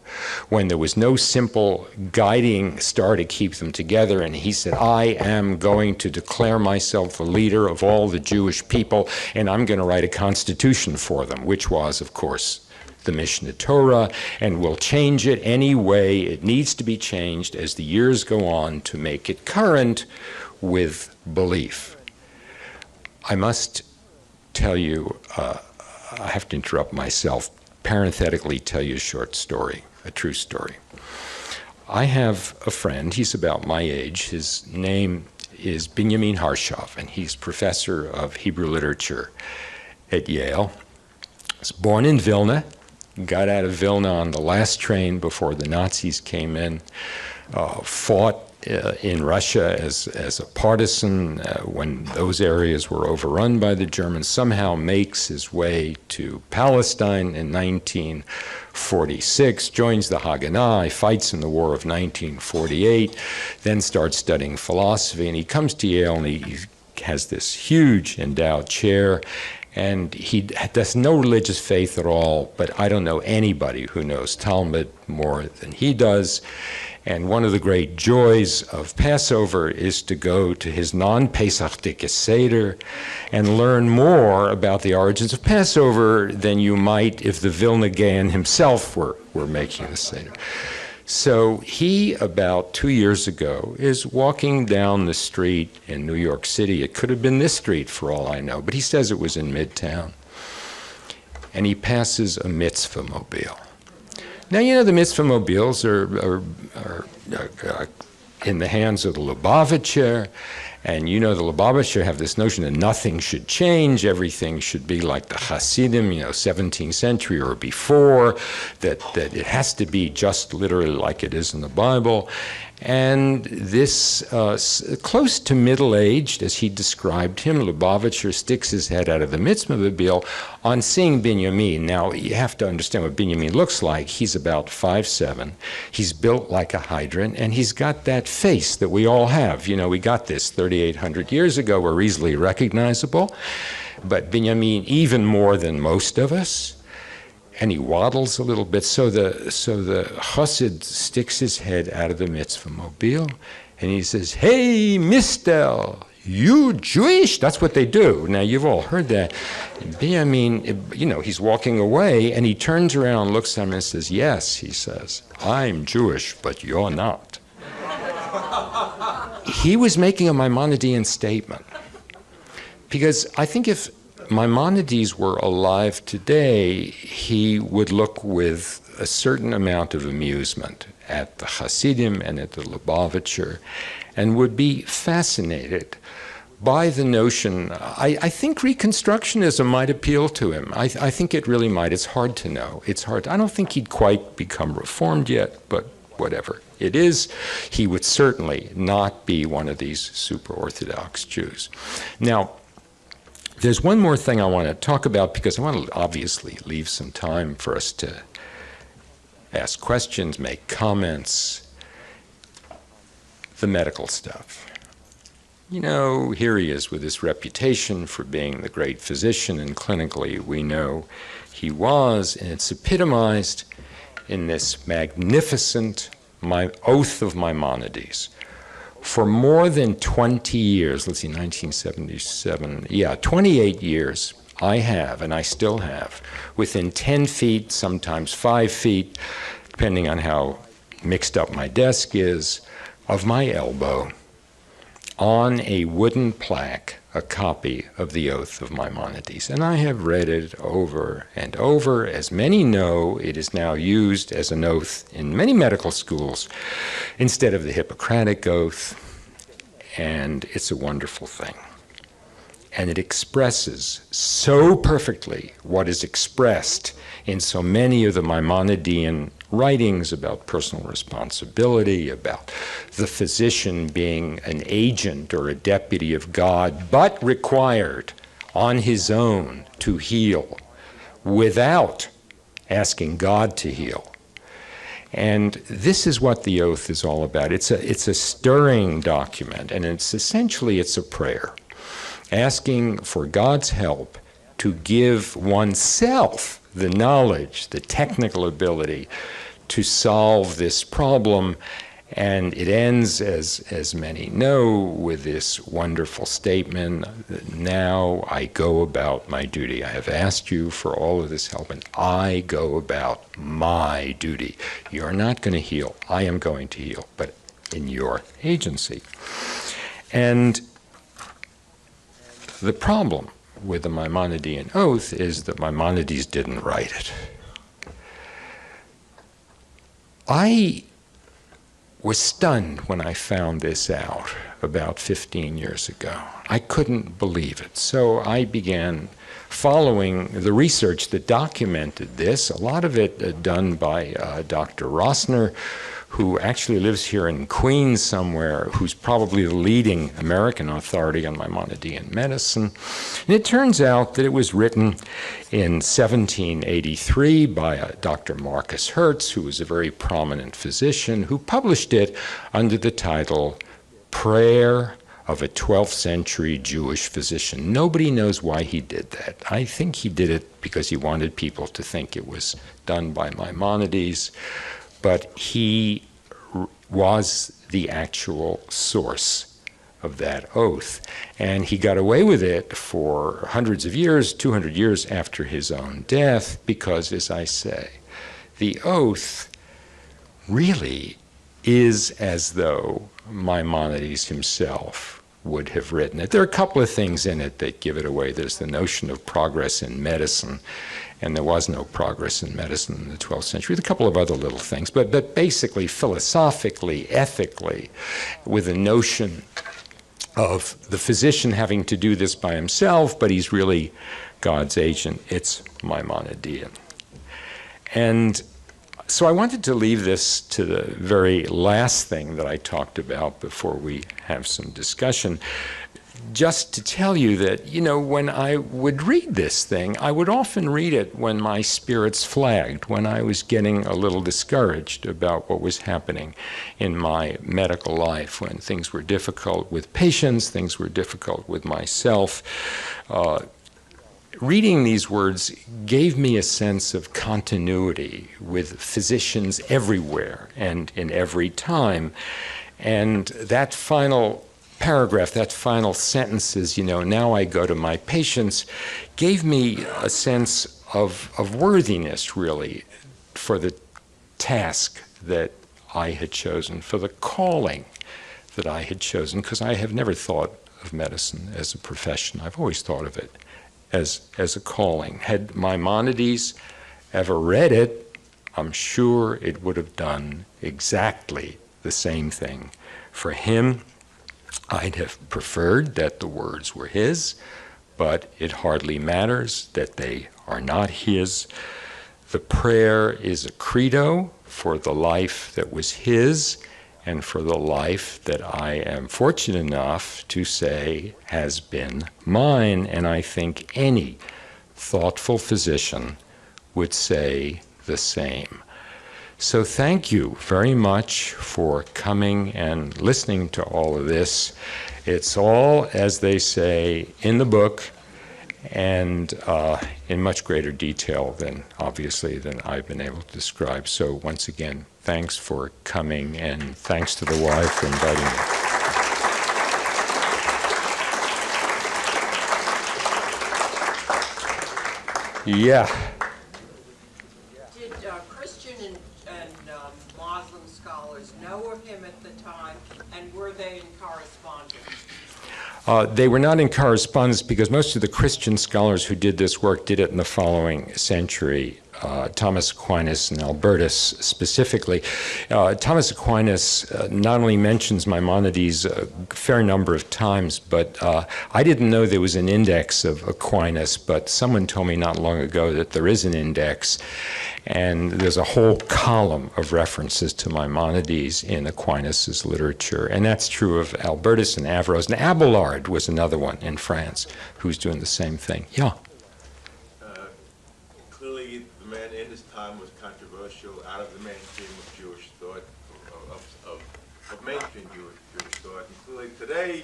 when there was no simple guiding star to keep them together. And he said, I am going to declare myself the leader of all the Jewish people, and I'm going to write a constitution for them, which was, of course, the Mishneh Torah, and we'll change it any way it needs to be changed as the years go on to make it current with belief. I must tell you, I have to interrupt myself, parenthetically tell you a short story, a true story. I have a friend, he's about my age, his name is Benjamin Harshav, and he's professor of Hebrew literature at Yale. He was born in Vilna, got out of Vilna on the last train before the Nazis came in, fought in Russia as a partisan when those areas were overrun by the Germans, somehow makes his way to Palestine in 1946, joins the Haganah, fights in the War of 1948, then starts studying philosophy, and he comes to Yale and he has this huge endowed chair, and he has no religious faith at all, but I don't know anybody who knows Talmud more than he does. And one of the great joys of Passover is to go to his non-Pesach Dikkes Seder and learn more about the origins of Passover than you might if the Vilna Gaon himself were making the Seder. So he, about 2 years ago, is walking down the street in New York City. It could have been this street for all I know, but he says it was in Midtown. And he passes a mitzvah mobile. Now, you know, the mitzvah mobiles are in the hands of the Lubavitcher, and you know the Lubavitcher have this notion that nothing should change, everything should be like the Hasidim, 17th century or before, that it has to be just literally like it is in the Bible. And this, close to middle-aged, as he described him, Lubavitcher sticks his head out of the mitzvah mobile on seeing Binyamin. Now, you have to understand what Binyamin looks like. He's about 5'7". He's built like a hydrant, and he's got that face that we all have. We got this 3,800 years ago. We're easily recognizable. But Binyamin, even more than most of us, and he waddles a little bit. So the chassid sticks his head out of the mitzvah mobile, and he says, "Hey, mister, you Jewish?" That's what they do. Now, you've all heard that. Benjamin, he's walking away, and he turns around, looks at him, and says, "Yes," he says, "I'm Jewish, but you're not." He was making a Maimonidean statement. Because I think if Maimonides were alive today, he would look with a certain amount of amusement at the Hasidim and at the Lubavitcher, and would be fascinated by the notion. I think Reconstructionism might appeal to him. I think it really might. It's hard to know. I don't think he'd quite become Reformed yet, but whatever it is, he would certainly not be one of these super Orthodox Jews. Now, there's one more thing I want to talk about, because I want to obviously leave some time for us to ask questions, make comments, the medical stuff. Here he is with his reputation for being the great physician, and clinically we know he was, and it's epitomized in this magnificent Oath of Maimonides. For more than 20 years, 1977, 28 years, I have, and I still have, within 10 feet, sometimes 5 feet, depending on how mixed up my desk is, of my elbow, on a wooden plaque, a copy of the Oath of Maimonides. And I have read it over and over. As many know, it is now used as an oath in many medical schools instead of the Hippocratic Oath. and it's a wonderful thing. And it expresses so perfectly what is expressed in so many of the Maimonidean writings about personal responsibility, about the physician being an agent or a deputy of God, but required on his own to heal without asking God to heal. And this is what the oath is all about. It's a stirring document, and it's a prayer, asking for God's help to give oneself the knowledge, the technical ability to solve this problem. And it ends, as many know, with this wonderful statement, now I go about my duty. I have asked you for all of this help, and I go about my duty. You're not going to heal. I am going to heal, but in your agency. And the problem with the Maimonidean oath is that Maimonides didn't write it. I was stunned when I found this out about 15 years ago. I couldn't believe it. So I began following the research that documented this, a lot of it done by Dr. Rossner, who actually lives here in Queens somewhere, who's probably the leading American authority on Maimonidean medicine. And it turns out that it was written in 1783 by Dr. Marcus Hertz, who was a very prominent physician, who published it under the title Prayer of a 12th Century Jewish Physician. Nobody knows why he did that. I think he did it because he wanted people to think it was done by Maimonides. But he was the actual source of that oath. And he got away with it for hundreds of years, 200 years after his own death, because, as I say, the oath really is as though Maimonides himself would have written it. There are a couple of things in it that give it away. There's the notion of progress in medicine, and there was no progress in medicine in the 12th century. There's a couple of other little things, but basically, philosophically, ethically, with a notion of the physician having to do this by himself, but he's really God's agent. It's Maimonidean. And so I wanted to leave this to the very last thing that I talked about before we have some discussion, just to tell you that, when I would read this thing, I would often read it when my spirits flagged, when I was getting a little discouraged about what was happening in my medical life, when things were difficult with patients, things were difficult with myself. Reading these words gave me a sense of continuity with physicians everywhere and in every time. And that final paragraph, that final sentences, now I go to my patients, gave me a sense of worthiness, really, for the task that I had chosen, for the calling that I had chosen, because I have never thought of medicine as a profession. I've always thought of it as a calling. Had Maimonides ever read it, I'm sure it would have done exactly the same thing. For him, I'd have preferred that the words were his, but it hardly matters that they are not his. The prayer is a credo for the life that was his and for the life that I am fortunate enough to say has been mine, and I think any thoughtful physician would say the same. So thank you very much for coming and listening to all of this. It's all, as they say, in the book, and in much greater detail than I've been able to describe. So once again, thanks for coming, and thanks to the wife for inviting me. Yeah. Did Christian and Muslim scholars know of him at the time, and were they in correspondence? They were not in correspondence because most of the Christian scholars who did this work did it in the following century. Thomas Aquinas and Albertus specifically. Thomas Aquinas not only mentions Maimonides a fair number of times, but I didn't know there was an index of Aquinas, but someone told me not long ago that there is an index, and there's a whole column of references to Maimonides in Aquinas' literature, and that's true of Albertus and Averroes, and Abelard was another one in France who's doing the same thing. Yeah? Clearly, the man in his time was controversial, out of the mainstream of Jewish thought, of mainstream Jewish thought, and clearly today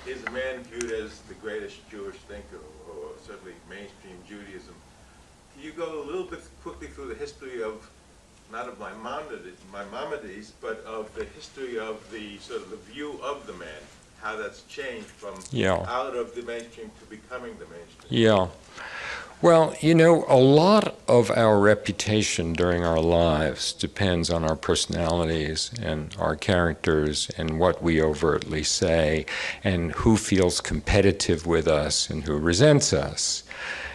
is a man viewed as the greatest Jewish thinker, or certainly mainstream Judaism. Can you go a little bit quickly through the history of, not of Maimonides, but of the history of the sort of the view of the man, how that's changed from out of the mainstream to becoming the mainstream? Yeah. Well, you know, a lot of our reputation during our lives depends on our personalities and our characters and what we overtly say and who feels competitive with us and who resents us.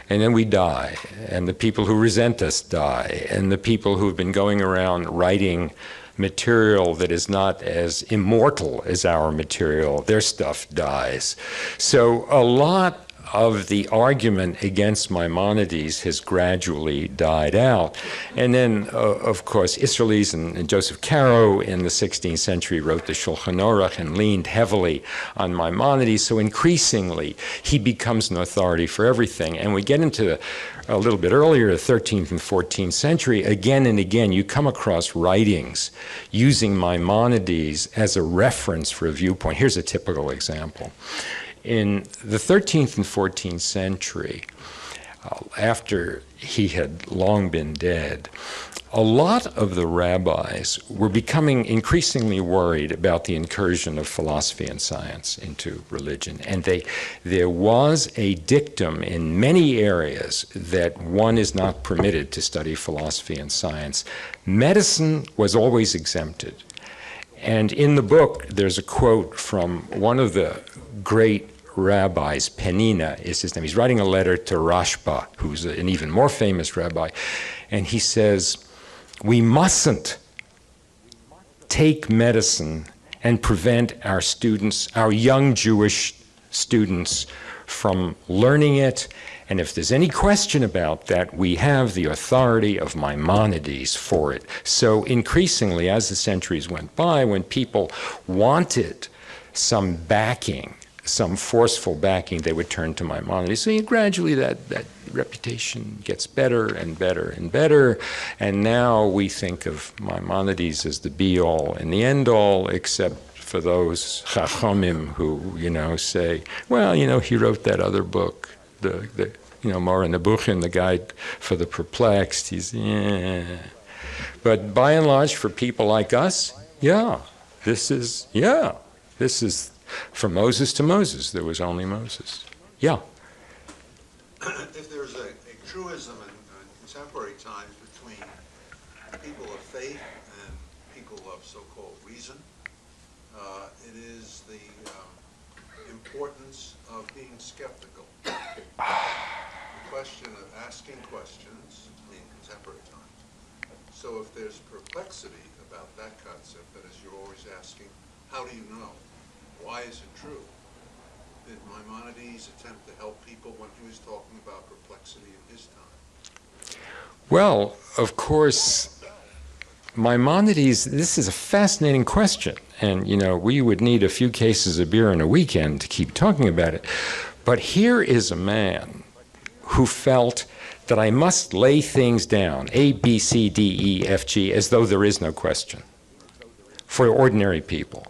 And then we die, and the people who resent us die, and the people who've been going around writing material that is not as immortal as our material, their stuff dies. So a lot of the argument against Maimonides has gradually died out. And then, of course, Israelis and Joseph Caro in the 16th century wrote the Shulchan Aruch and leaned heavily on Maimonides. So increasingly, he becomes an authority for everything. And we get into a little bit earlier, the 13th and 14th century, again and again, you come across writings using Maimonides as a reference for a viewpoint. Here's a typical example. In the 13th and 14th century, after he had long been dead, a lot of the rabbis were becoming increasingly worried about the incursion of philosophy and science into religion. And there was a dictum in many areas that one is not permitted to study philosophy and science. Medicine was always exempted. And in the book, there's a quote from one of the great rabbis, Penina is his name. He's writing a letter to Rashba, who's an even more famous rabbi, and he says, "We mustn't take medicine and prevent our students, our young Jewish students, from learning it. And if there's any question about that, we have the authority of Maimonides for it." So increasingly, as the centuries went by, when people wanted some backing, some forceful backing, they would turn to Maimonides. So gradually that reputation gets better and better and better, and now we think of Maimonides as the be-all and the end-all, except for those chachamim who, say, well, he wrote that other book, the Moreh Nebuchim, the guide for the perplexed. But by and large, for people like us, this is from Moses to Moses. There was only Moses. Yeah. If there's a truism in contemporary times between people of faith and people of so-called reason, it is the importance of being skeptical. The question of asking questions in contemporary times. So if there's perplexity about that concept, that is, you're always asking, how do you know? Why is it true? Did Maimonides attempt to help people when he was talking about perplexity in his time? Well, of course, Maimonides, this is a fascinating question. And, we would need a few cases of beer in a weekend to keep talking about it. But here is a man who felt that I must lay things down, A, B, C, D, E, F, G, as though there is no question for ordinary people.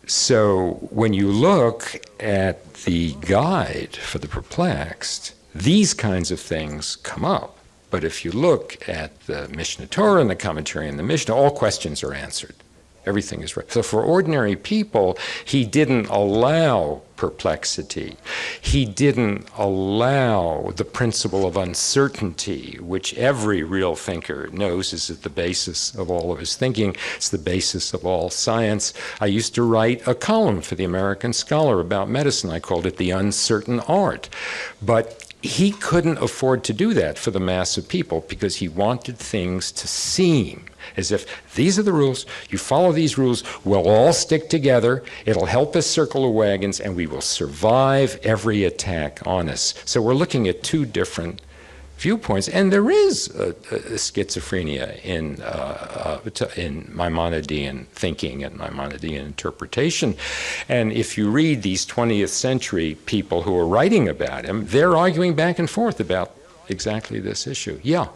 So when you look at the guide for the perplexed, these kinds of things come up. But if you look at the Mishneh Torah and the commentary in the Mishnah, all questions are answered. Everything is right. So for ordinary people, he didn't allow perplexity. He didn't allow the principle of uncertainty, which every real thinker knows is at the basis of all of his thinking. It's the basis of all science. I used to write a column for the American Scholar about medicine. I called it The Uncertain Art. But he couldn't afford to do that for the mass of people because he wanted things to seem as if these are the rules, you follow these rules, we'll all stick together, it'll help us circle the wagons, and we will survive every attack on us. So we're looking at two different viewpoints, and there is a schizophrenia in Maimonidean thinking and Maimonidean interpretation. And if you read these 20th century people who are writing about him, they're arguing back and forth about exactly this issue. Yeah.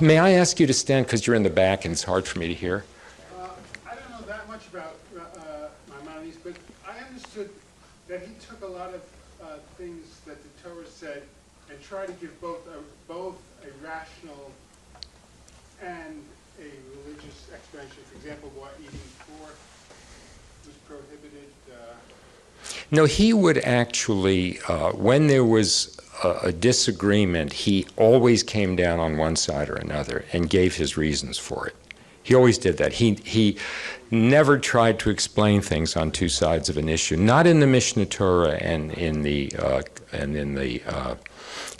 May I ask you to stand because you're in the back and it's hard for me to hear? I don't know that much about Maimonides, but I understood that he took a lot of things that the Torah said and tried to give both a rational and a religious explanation. For example, why eating pork was prohibited. No, he would actually, when there was a disagreement, he always came down on one side or another and gave his reasons for it. He always did that. He never tried to explain things on two sides of an issue, not in the Mishneh Torah and in the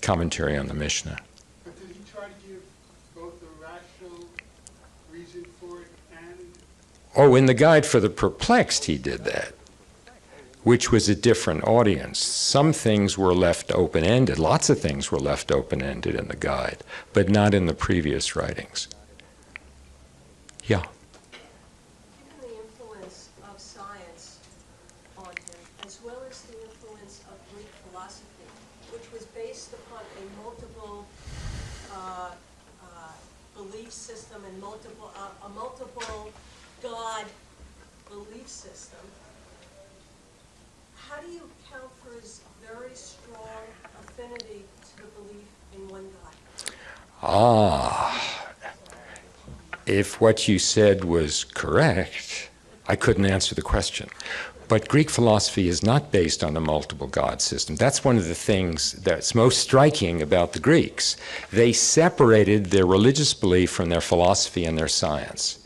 commentary on the Mishnah. But did he try to give both a rational reason for it and... Oh, in the Guide for the Perplexed, he did that, which was a different audience. Some things were left open-ended. Lots of things were left open-ended in the Guide, but not in the previous writings. Yeah. Given the influence of science on him, as well as the influence of Greek philosophy, which was based upon a multiple belief system and a multiple God belief system, how do you account for his very strong affinity to the belief in one God? If what you said was correct, I couldn't answer the question. But Greek philosophy is not based on a multiple God system. That's one of the things that's most striking about the Greeks. They separated their religious belief from their philosophy and their science.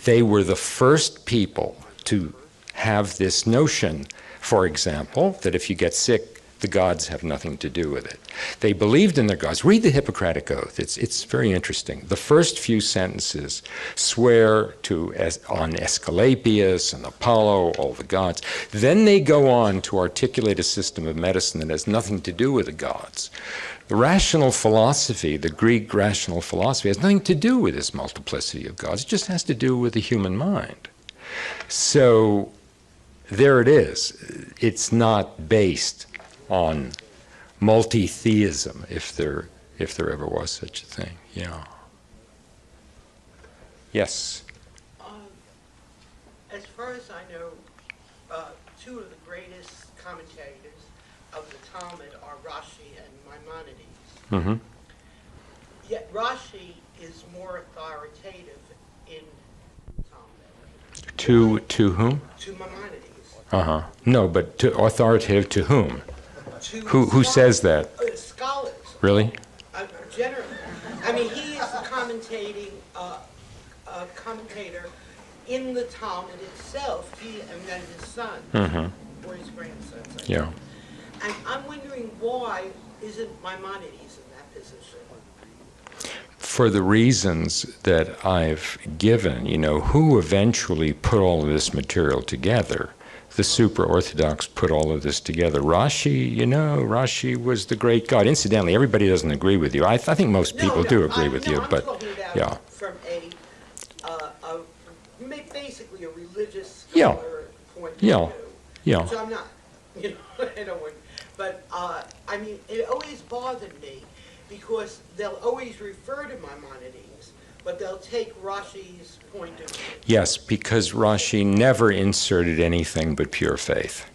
They were the first people to have this notion, for example, that if you get sick, the gods have nothing to do with it. They believed in their gods. Read the Hippocratic Oath. It's very interesting. The first few sentences swear on Asclepius and Apollo, all the gods. Then they go on to articulate a system of medicine that has nothing to do with the gods. The rational philosophy, the Greek rational philosophy, has nothing to do with this multiplicity of gods. It just has to do with the human mind. So there it is. It's not based on multi-theism, if there ever was such a thing. Yeah. Yes. As far as I know, two of the greatest commentators of the Talmud are Rashi and Maimonides. Mm-hmm. Yet Rashi is more authoritative in Talmud. To whom? To Maimonides. Uh-huh. No, but authoritative to whom? Who says that? Scholars. Really? Generally. I mean, he is the commentator in the Talmud itself, he and then his son, or his grandson. Yeah. And I'm wondering why isn't Maimonides in that position? For the reasons that I've given, who eventually put all of this material together? The super-Orthodox put all of this together. Rashi was the great God. Incidentally, everybody doesn't agree with you. I think most people do agree with you, but yeah. From basically a religious scholar point of view. Yeah. So I'm not, I don't want, but I mean, it always bothered me because they'll always refer to Maimonides, but they'll take Rashi's point of view. Yes, because Rashi never inserted anything but pure faith.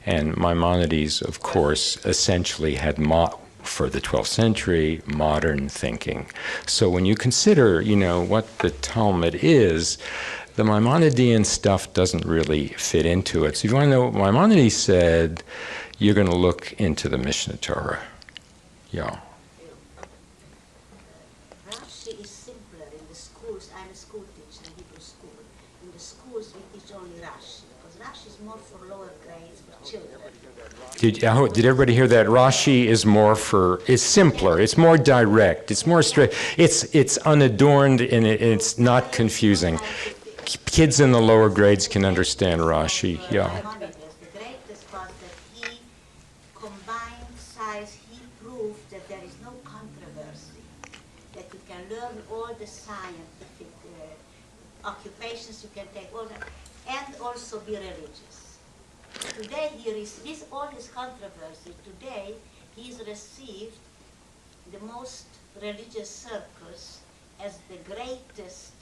And Maimonides, of course, essentially had, for the 12th century, modern thinking. So when you consider, what the Talmud is, the Maimonidean stuff doesn't really fit into it. So if you want to know what Maimonides said, you're going to look into the Mishneh Torah. Yeah. Rashi is simpler in the schools. I'm a school teacher in Hebrew school. In the schools we teach only Rashi Rashi is more for lower grades, for children. Did everybody hear that? Rashi is is simpler, it's more direct, it's more straight, it's unadorned, and it's not confusing. Kids in the lower grades can understand Rashi, yeah. The greatest was that he combined science, he proved that there is no controversy, that you can learn all the scientific occupations, you can take all that, and also be religious. Today, with all his controversy, today he's received the most religious circles as the greatest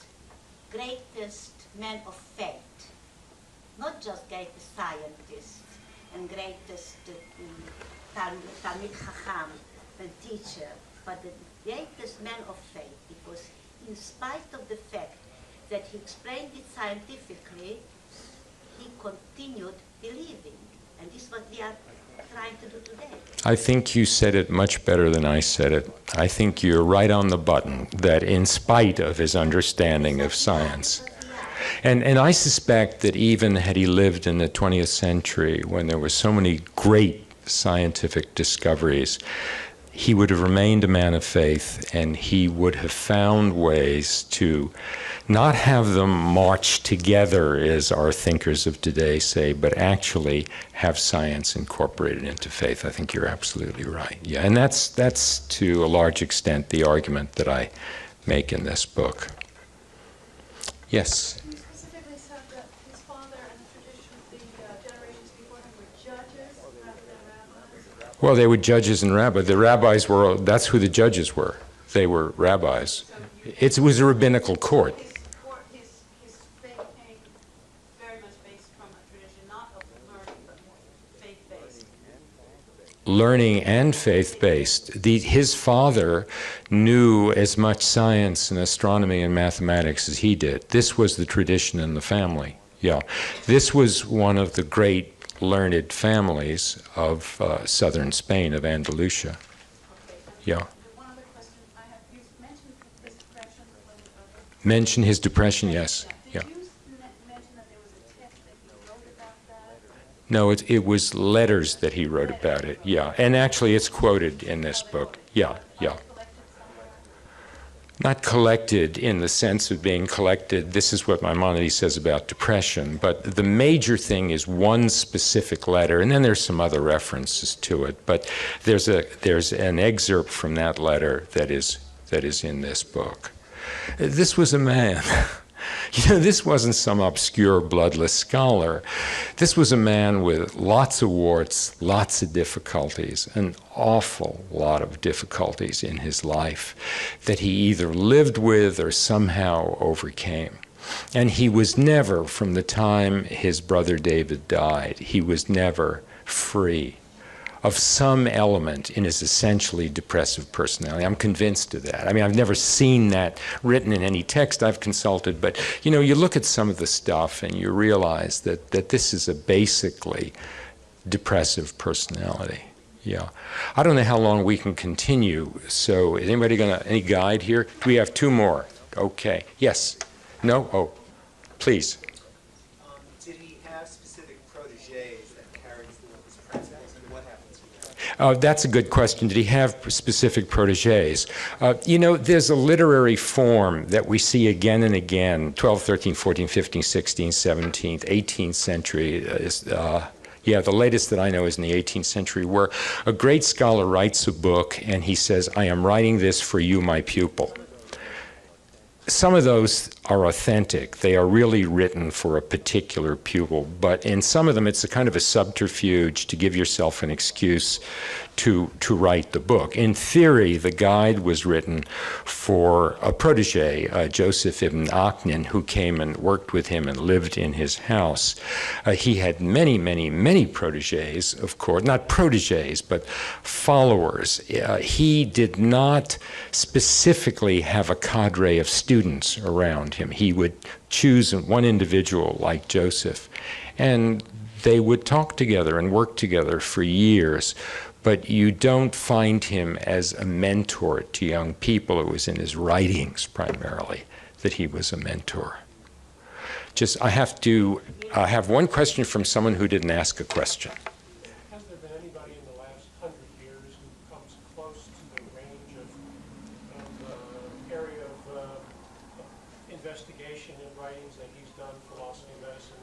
man of faith. Not just greatest scientist and greatest Talmid Chacham and teacher, but the greatest man of faith, because in spite of the fact that he explained it scientifically, he continued believing. And this is what we are trying to do today. I think you said it much better than I said it. I think you're right on the button, that in spite of his understanding of science. And I suspect that even had he lived in the 20th century, when there were so many great scientific discoveries, he would have remained a man of faith, and he would have found ways to not have them march together, as our thinkers of today say, but actually have science incorporated into faith. I think you're absolutely right. Yeah, and that's to a large extent the argument that I make in this book. Yes? You specifically said that his father and the tradition of the generations before him were judges rather than rabbis. Well, they were judges and rabbis. The rabbis were, that's who the judges were. They were rabbis. It was a rabbinical court. His faith came very much based from a tradition, not of learning, but more faith-based. Learning and faith-based. His father knew as much science and astronomy and mathematics as he did. This was the tradition in the family. Yeah. This was one of the great learned families of southern Spain, of Andalusia. Yeah. One other question I have, you mentioned his depression. Mention his depression, yes. Yeah. Did you mention that there was a text that he wrote about that? No, it was letters that he wrote about it, yeah. And actually it's quoted in this book, yeah, yeah. Not collected in the sense of being collected, this is what Maimonides says about depression, but the major thing is one specific letter, and then there's some other references to it, but there's an excerpt from that letter that is in this book. This was a man. This wasn't some obscure, bloodless scholar. This was a man with lots of warts, lots of difficulties, an awful lot of difficulties in his life that he either lived with or somehow overcame. And he was never, from the time his brother David died, he was never free of some element in his essentially depressive personality. I'm convinced of that. I mean, I've never seen that written in any text I've consulted, but you look at some of the stuff and you realize that this is a basically depressive personality. Yeah. I don't know how long we can continue, so is anybody any guide here? We have two more. Okay. Yes? No? Oh, please. Did he have specific protégés that carried through his principles, and what happened to them? That's a good question. Did he have specific protégés? There's a literary form that we see again and again, 12th, 13th, 14th, 15th, 16th, 17th, 18th century. The latest that I know is in the 18th century, where a great scholar writes a book and he says, I am writing this for you, my pupil. Some of those are authentic. They are really written for a particular pupil, but in some of them it's a kind of a subterfuge to give yourself an excuse to write the book. In theory, the guide was written for a protégé, Joseph ibn Aknin, who came and worked with him and lived in his house. He had many, many, many protégés, of course, not protégés, but followers. He did not specifically have a cadre of students around him. He would choose one individual like Joseph, and they would talk together and work together for years. But you don't find him as a mentor to young people. It was in his writings primarily that he was a mentor. I have to have one question from someone who didn't ask a question. Has there been anybody in the last 100 years who comes close to the range of area of investigation and writings that he's done, philosophy, medicine,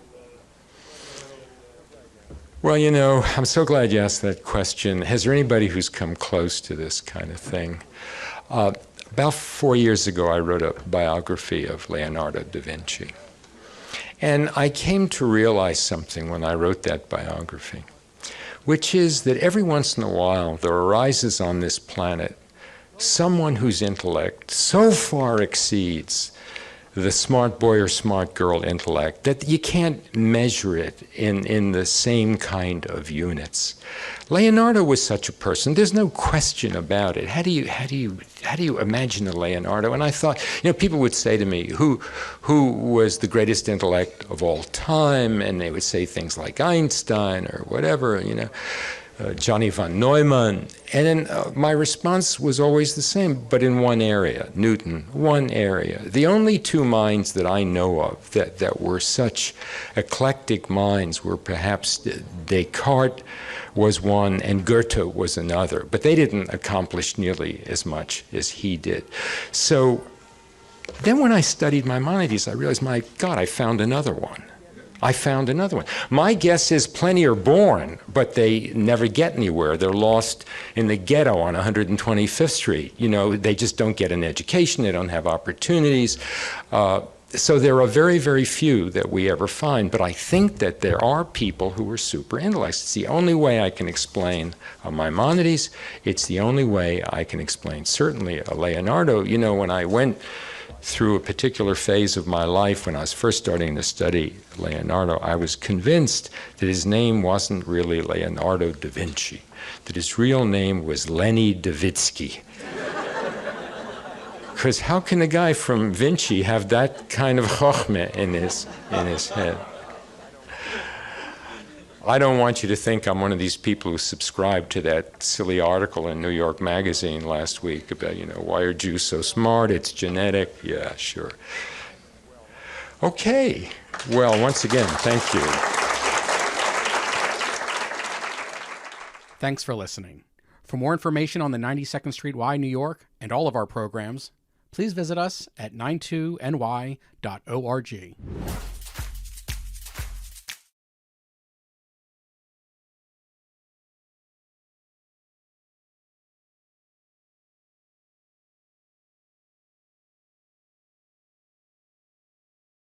Well, you know, I'm so glad you asked that question. Has there anybody who's come close to this kind of thing? About 4 years ago, I wrote a biography of Leonardo da Vinci. And I came to realize something when I wrote that biography, which is that every once in a while there arises on this planet someone whose intellect so far exceeds the smart boy or smart girl intellect that you can't measure it in the same kind of units. Leonardo was such a person. There's no question about it. How do you imagine a Leonardo? And I thought, you know, people would say to me, who was the greatest intellect of all time? And they would say things like Einstein or whatever, you know. Johnny von Neumann, and then my response was always the same, but in one area, Newton, one area. The only two minds that I know of that were such eclectic minds were perhaps Descartes was one and Goethe was another, but they didn't accomplish nearly as much as he did. So then when I studied Maimonides, I realized, my God, I found another one. My guess is plenty are born, but they never get anywhere. They're lost in the ghetto on 125th Street. You know, they just don't get an education. They don't have opportunities. So there are very, very few that we ever find. But I think that there are people who are super intellects. It's the only way I can explain a Maimonides. It's the only way I can explain, certainly, a Leonardo. You know, when I went through a particular phase of my life when I was first starting to study Leonardo, I was convinced that his name wasn't really Leonardo da Vinci, that his real name was Lenny Davitsky. Because how can a guy from Vinci have that kind of chokhmah in his head? I don't want you to think I'm one of these people who subscribed to that silly article in New York Magazine last week about, you know, why are Jews so smart? It's genetic. Yeah, sure. Okay. Well, once again, thank you. Thanks for listening. For more information on the 92nd Street Y, New York, and all of our programs, please visit us at 92ny.org.